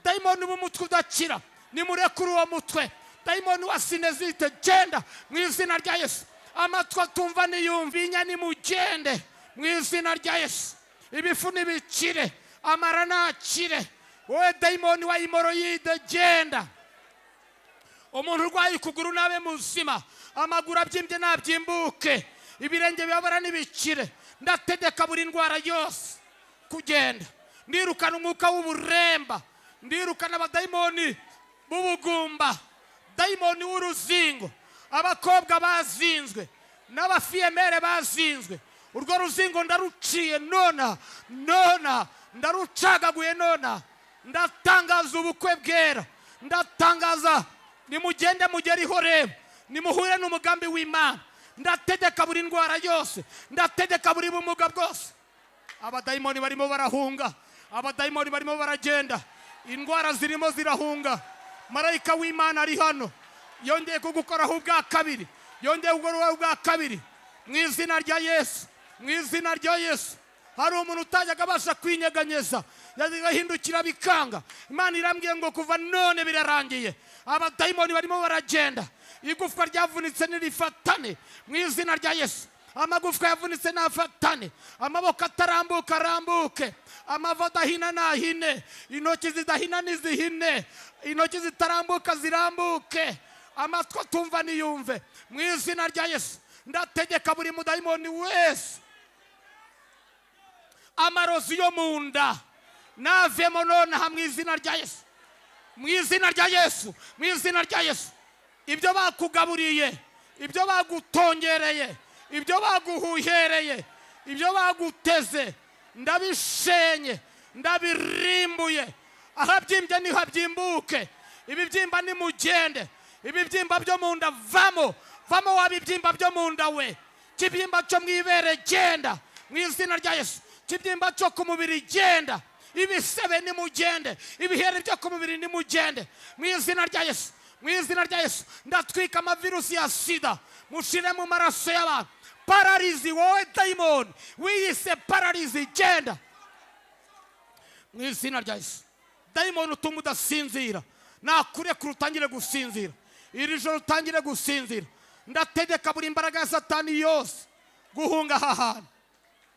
Dayimoni w'umutwe udakira, nimurekure uwo mutwe. Dayimoni wa sinezite genda mu izina rya Yesu. Amatwi atumva niyumva, inya nimugende mu izina rya Yesu. Ibifu nibikire, amara nakire. Wowe dayimoni wa hemoroyide genda. Umuntu urwaye ukuguru nabe muzima, amaguru abyimbye nabyimbuke, ibirenge bibabara nibikire. Ndategeka buri ndwara yose kugenda. Ndirukana umwuka w'uburemba, ndirukana abadayimoni b'ubugumba, dayimoni w'uruzingo, abakobwa bazinzwe n'abafiyemere bazinzwe. Urwo ruzingo ndaruciye nona, ndarucagaguye nona. Ndatangaza ubukwe bwera, ndatangaza nimugende mugere i Horebu, nimuhure n'umugambi w'Imana. Ndategeka buri ndwara yose, ndategeka buri bumuga bwose. Abadayimoni barimo barahunga, abadayimoni barimo baragenda, indwara zirimo zirahunga. Marayika w'Imana ari hano, yongeye kugukoraho ubwa kabiri, yongeye kugukoraho ubwa kabiri mu izina rya Yesu, mu izina rya Yesu. Hari umuntu utajyaga abasha kwinyeganyeza, yahindukira bikanga. Imana irambwiye ngo kuva none birarangiye. Abadayimoni barimo baragenda, igufwa ryavunitse nirifatane mu izina rya Yesu. Amagufwa yavunitse nafatane, amaboko atarambuka arambuke, amava adahina nahine, intoki zidahina nizihine, intoki zitarambuka zirambuke, amatwi atumva niyumve mu izina rya Yesu. Ndategeka buri mudayimoni wese amarozi yo mu nda navemo nonaha mu izina rya Yesu, mu izina rya Yesu, mu izina rya Yesu. Ibyo bakugaburiye, ibyo bagutongereye, ibyo baguhuhereye, ibyo baguteze, ndabishenye, ndabirimbuye. Ahabyimbye niho habyimbuke, ibibyimba nimugende. Ibibyimba byo mu nda vamo, vamo wabibyimba byo mu nda we. Kibyimba cyo mu ibere genda mu izina rya Yesu. Kibyimba cyo ku mubiri genda, ibisebe nimugende, ibihere byo ku mubiri nimugende mu izina rya Yesu, mu izina rya Yesu. Ndatwika amavirusi ya sida, mushire mu maraso y'abantu. Pararizi wowe dayimoni wiyise pararizi genda mu izina rya Yesu. dayimoni utuma udasinzira nakurekura utangire gusinzira, iri joro utangire gusinzira. Ndategeka buri imbaraga ya satani yose guhunga aha hantu.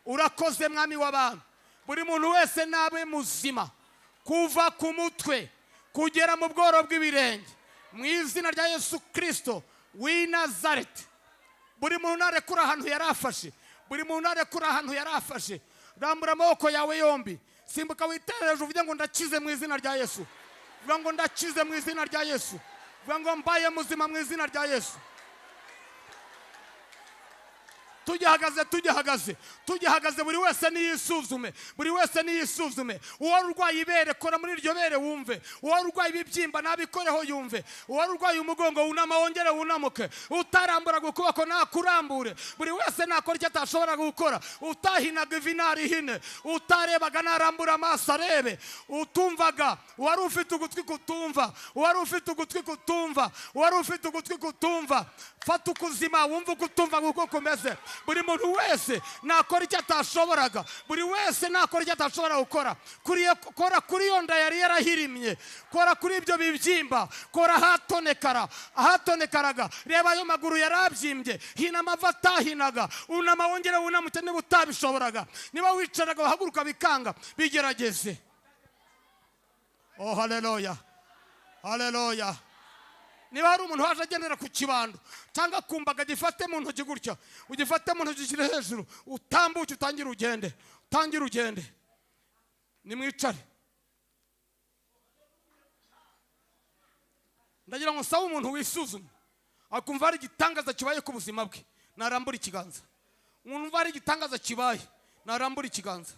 Urakoze mwami w'abantu. Buri muntu wese nabe muzima kuva ku mutwe kugera mu bworo bw'ibirenge, mu izina rya Yesu Kristo w'i Nazareti. Buri muntu narekura ahantu yarafashe, buri muntu narekura ahantu yarafashe. Rambura amaboko yawe yombi, simbuka witereje uvuge ngo ndakize mu izina rya Yesu. Vuga ngo ndakize mu izina rya Yesu. Vuga ngo mbaye muzima mu izina rya Yesu. Tujyahagaze buri wese niyisuzume, buri wese niyisuzume. Uwari urwaye ibere kora muri iryo bere wumve, uwari urwaye ibibyimba nabikoreho yumve, uwari urwaye umugongo wunama wongere wunamuke, utarambura ukuboko nakurambure. Buri wese nakora icyo atashobora gukora, utahinaga ivi narihine, utarebaga narambura amaso arebe, utumvaga uwari ufite ugutwi kutumva, uwari ufite ugutwi kutumva, uwari ufite ugutwi kutumva, fata ukuzima wumva kutumva uko kumeze. Buri muntu wese nakora icyo atashoboraga, buri wese nakora icyo atashobora gukora. Kora kuri iyo nda yari yarahirimye, kora kuri ibyo bibyimba, kora ahatonekaraga. Reba ayo maguru yarabyimbye, hina amavi atahinaga, unama wongere wunamuke niba utabishoboraga. Niba wicaraga wahaguruka bikanga, bigerageze. Oh haleluya, haleluya. Niba hari umuntu waje agendera ku kibando cyangwa kumbaga gifate mu ntoki gutya, ugifate mu ntoki kiri hejuru, utambuke utangire ugende. Nimwicare. Ndagira ngo sabe umuntu wisuzume akumva hari igitangaza kibaye ku buzima bwe, narambura ikiganza. Umva hari igitangaza kibaye, narambura ikiganza.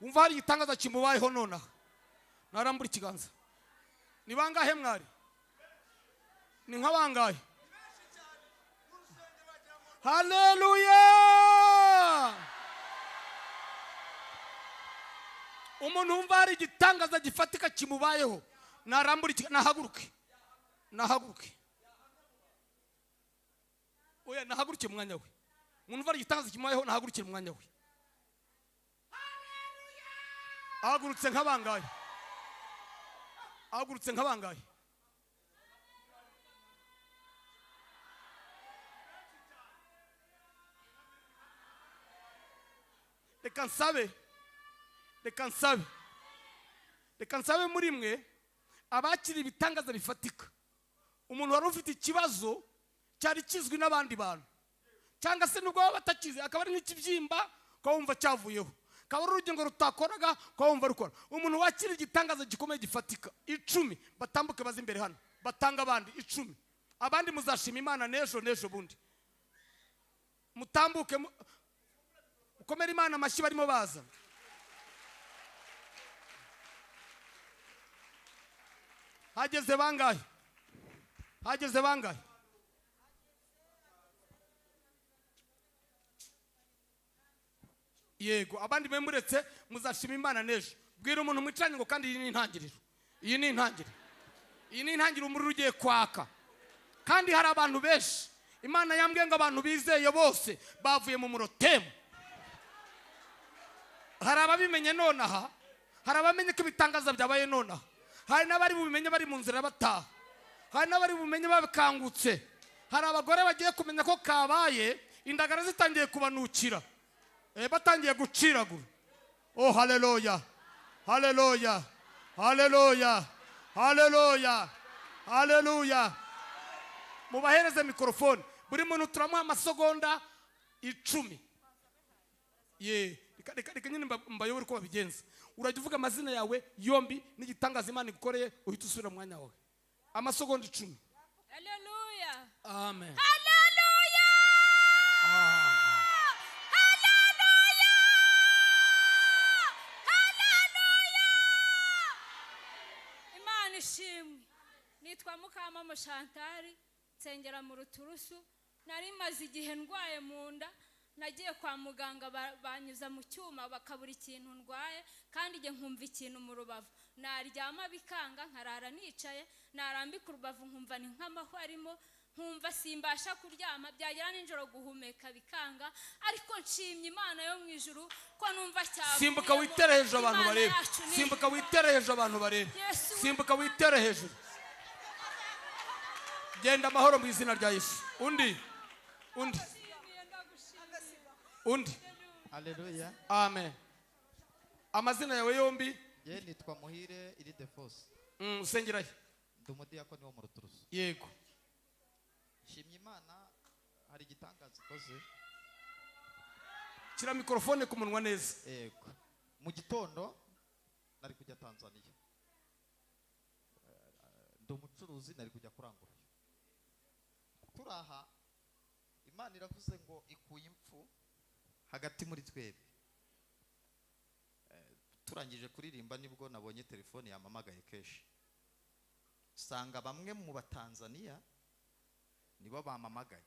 Umva hari igitangaza kimubayeho nonaha, narambura ikiganza. Ni bangahe mwari? Ni nk'abangahe? Haleluya! Umuntu umva hari igitangaza gifatika kimubayeho, narambura nahaguruke. Oya nahaguruke mu mwanya we. Umuntu umva hari igitangaza kimubayeho nahagurukire mu mwanya we. Ahagurutse nk'abangahe? Reka nsabe muri mwe abakiri ibitangaza bifatika. Umuntu wari ufite ikibazo cyari kizwi n'abandi bantu, cyangwa se nubwo baba batakizi, akaba ari nk'ikibyimba ko wumva cyavuyeho, akaba ari urugingo rutakoraga ko wumva rukora. Umuntu wakira igitangaza gikomeye gifatika, 10 batambuke baza imbere hano, batanga abandi 10. Abandi muzashima Imana n'ejo bundi. Mutambuke ukomera Imana amashyi barimo baza. Hageze bangahe? Yego, abandi memuretse muzashima Imana n'ejo. Bwira umuntu mwicaranye ngo kandi iyi ni intangiriro umuriro ugiye kwaka. Kandi hari abantu benshi Imana yambwiye ngo abantu bizeye bose bavuye mu murotemu. Hari ababimenye nonaha, hari abamenye ko ibitangaza byabaye nonaha, hari n'abari bubimenye bari mu nzira bataha, hari n'abari bubimenye babikangutse. Hari abagore bagiye kumenya ko kabaye, indagara zitangiye kubanukira, batangiye guciragura. Oh haleluya, haleluya, haleluya, haleluya, haleluya. Mubahereze mikrofone, buri muntu turamuha amasegonda 10. Reka nyine mbayobore uko babigenza. Urajya uvuga amazina yawe yombi n'igitangaza Imana igukoreye, uhita usubira mu mwanya wawe. Amasegonda 10. Haleluya. Amen. Haleluya. Haleluya. Haleluya. Imana ishimwe. Nitwa Mukamama Chantal, nsengera mu Ruturusu. Nari maze igihe ndwaye mu nda, nagiye kwa muganga banyuza mu cyuma bakabura ikintu ndwaye, kandi nge nkumva ikintu mu rubavu. Naryama bikanga, nkarara nicaye, narambika urubavu nkumva ni nk'amahwa arimo, nkumva simbasha kuryama, byagera nijoro guhumeka bikanga, ariko nshimye Imana yo mu ijuru ko numva cyavuye. Simbuka witere hejuru abantu barebe. Simbuka witere hejuru abantu barebe. Simbuka witere hejuru. Genda amahoro mu izina rya Yesu. Undi. Haleluya. Amen. Amazina yawe yombi? Ye nitwa Muhire Ildefonse. Usengerahe? Ndi umudiyakoni wo mu Ruturusu. Yego. Shimye Imana hari igitangaza ikoze. Shyira mikrofone ku munwa neza. Yego. Mu gitondo nari kujya Tanzania. Ndi umucuruzi nari kujya kurangura. Turaha Imana iravuze ngo ikuye impfu hagati muri twebwe. Turangije kuririmba nibwo nabonye telefone yamamagaye keshi. Sanga bamwe mu Batanzania nibo bamamagaye.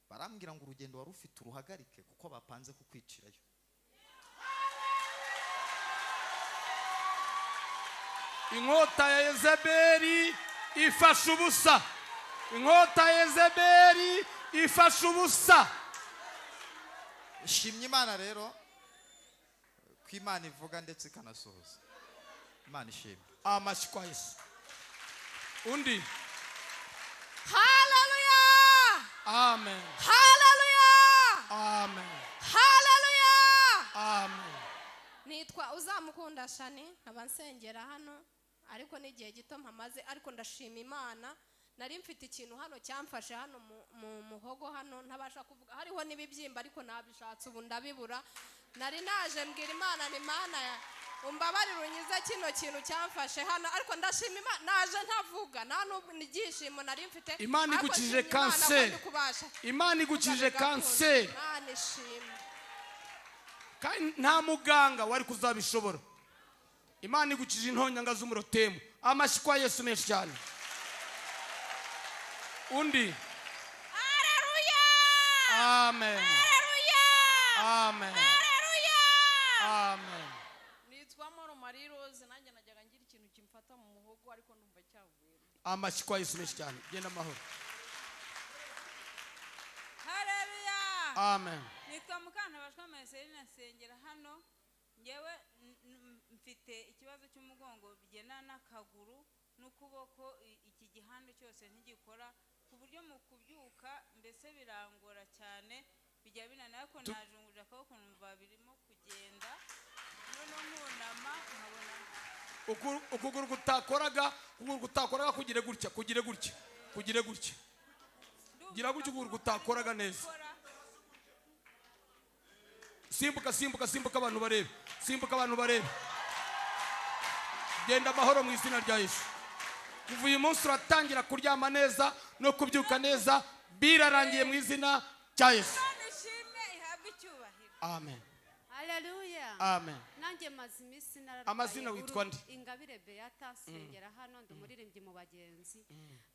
Barambwira ngo urugendo wari ufite uruhagarike kuko bapanze kukwicirayo. Inkota ya Yezebeli ifasha ubusa. Inkota ya Yezebeli ifasha ubusa. Shimye Imana rero ko Imana ivuga ndetse ikanasohoza. Imana ishimye. Amashyi kwa Yesu. Undi. Hallelujah. Amen. Hallelujah. Amen. Hallelujah. Amen. Nitwa Uzamukunda Shani, nkaba nsengera hano, ariko n'igihe gito mpamaze, ariko ndashima Imana. Nari mfite ikintu hano cyamfashe hano mu muhogo hano, ntabasha kuvuga, hariho n'ibibyimba ariko nabishatse ubu ndabibura. Nari naje mbwira Imana, ni Imana ya umbabarira unyize kino kintu cyamfashe hano, ariko ndashima Imana, naje ntavuga, nta n'ubwo nigishimo nari mfite. Imana igukije kanseri. Imana igukije kanseri. Imana ishimwe. Kandi nta muganga wari kuzabishobora. Imana igukije intonyanga z'umurotemu. Amashyi kwa Yesu menshi cyane. Undi. Hallelujah. Amen. Hallelujah. Amen. Hallelujah. Amen. Nitwa Moro Marie Rose, nanjye najyaga ngira ikintu kimfata mu muhogo ariko ndumva cyavuye. Amashyi kwa Yesu menshi cyane. Genda amahoro. Haleluya. Amen. Nitwa Mukantabashwa Marceline, nsengera hano. Ngewe mfite ikibazo cy'umugongo bigena n'akaguru n'ukuboko, iki gihande cyose ntigikora, ku buryo mu kubyuka mbese birangora cyane, bijya binana, ariko najungurira akaboko numva birimo kugenda, noneho nkunama nkabona ukuguru kutakoraga kugire gutya. Gira gutya ukuguru kutakoraga neza. Simbuka abantu barebe. Genda amahoro mu izina rya Yesu. Kuva uyu munsi uratangira kuryama neza no kubyuka neza, birarangiye mu izina rya Yesu. Amen. Haleluya. Amen. Nanjye maze iminsi nararwaye. Amazina witwa nde? Ingabire Beata, nsengera hano, ndi umuririmbyi mu bagenzi.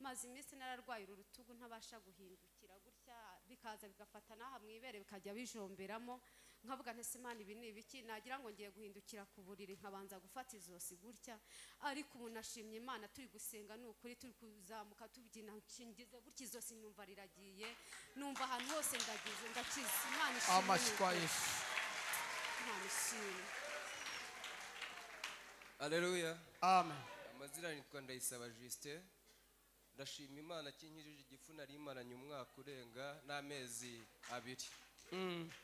Maze iminsi nararwaye urutugu ntabasha guhindukira gutya, bikaza bigafata naha mwibere bikajya bijomberamo. Nkavuga nti Imana ibi ni ibiki, nagira ngo ngiye guhindukira ku buriri nkabanza gufata izosi gutya, ariko ubu nashimye Imana, turi gusenga n'ukuri, turi kuzamuka tubyina, nshingize gutya izosi numva riragiye, numva ahantu hose ndakize. Imana ishimwe. Amashyi kwa Yesu. Imana ishimwe. Haleluya. Amen. Amazina nitwa Ndayisaba Justin. Ndashima Imana kinkirije igifu nari imaranye umwaka urenga n'amezi 2.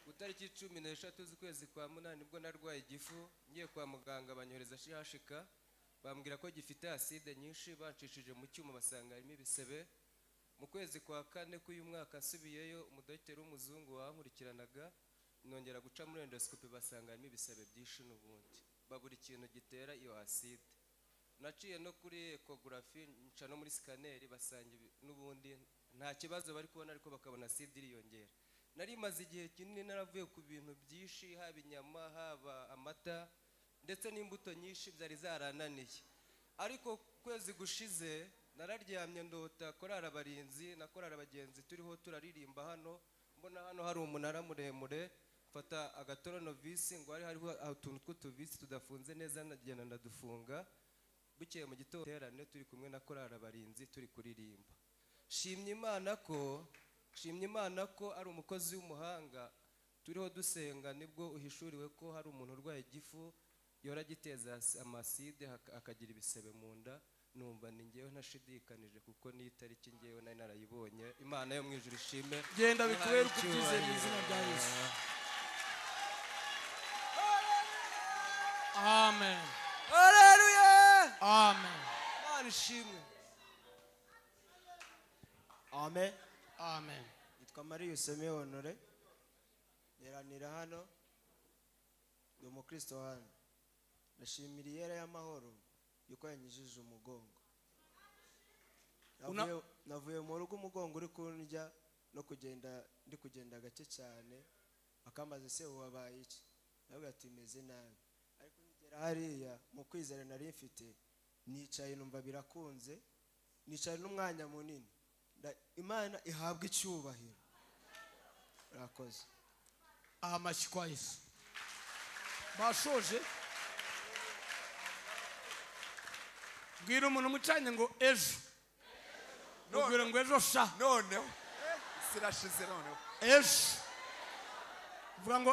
Ku tariki 13 z'ukwezi kwa munani nibwo narwaye igifu, ngiye kwa muganga banyohereza shihashika, bambwira ko gifite acide nyinshi, bancishije mu cyuma basanga harimo ibisebe. Mu kwezi kwa 4 k'uyu mwaka nsubiyeyo, umudokiteri w'umuzungu wankurikiranaga, nongera guca muri endoscopy basanga harimo ibisebe byinshi n'ubundi, babura ikintu gitera iyo acide. Naciye no kuri ecography, nca no muri scanner, basanga n'ubundi nta kibazo bari kubona, ariko bakabona acide iriyongera. Nari maze igihe kinini naravuye ku bintu byinshi, haba inyama, haba amata ndetse n'imbuto nyinshi byari zarananiye, ariko kwezi gushize nararyamye ndota korara abarinzi na korara abagenzi turiho turaririmba hano, mbona hano hari umunara muremure, mfata agatoronovisi ngo hariho utuntu tw'utuvisi tudafunze neza, nagenda ndadufunga. Bukeye mu gitondo terane turi kumwe na korara abarinzi turi kuririmba, shimye imana ko ari umukozi w'umuhanga turiho dusenga nibwo uhishuriwe ko hari umuntu urwaye igifu yora agiteza amaside akagira ibisebe mu nda numva ni ngewe ntashidikanije kuko n'iyi tariki ngewe nari narayibonye imana yo mu ijuru ishime genda bikubere uko ubyizeye mu izina rya yesu amen haleluya amen imana ishimwe amen amen. nitwa Marius Honore neranira hano ndi umukristo hano ndashimira iyera y'amahoro yuko yanyijije umugongo navuye mu rugo umugongo uri kundya no kugenda ndi kugenda gake cyane akambaza se wabaye iki nawe ati meze nabi ariko ngera hariya mu kwizera nari mfite nicaye numva birakunze nicaye n'umwanya munini Imana ihabwa icyubahiro urakoze amashyi kwa Yesu bashoje bwira umuntu umucanye ngo ejo nubwira ngo ejo sha noneho sirashize noneho ejo vuga ngo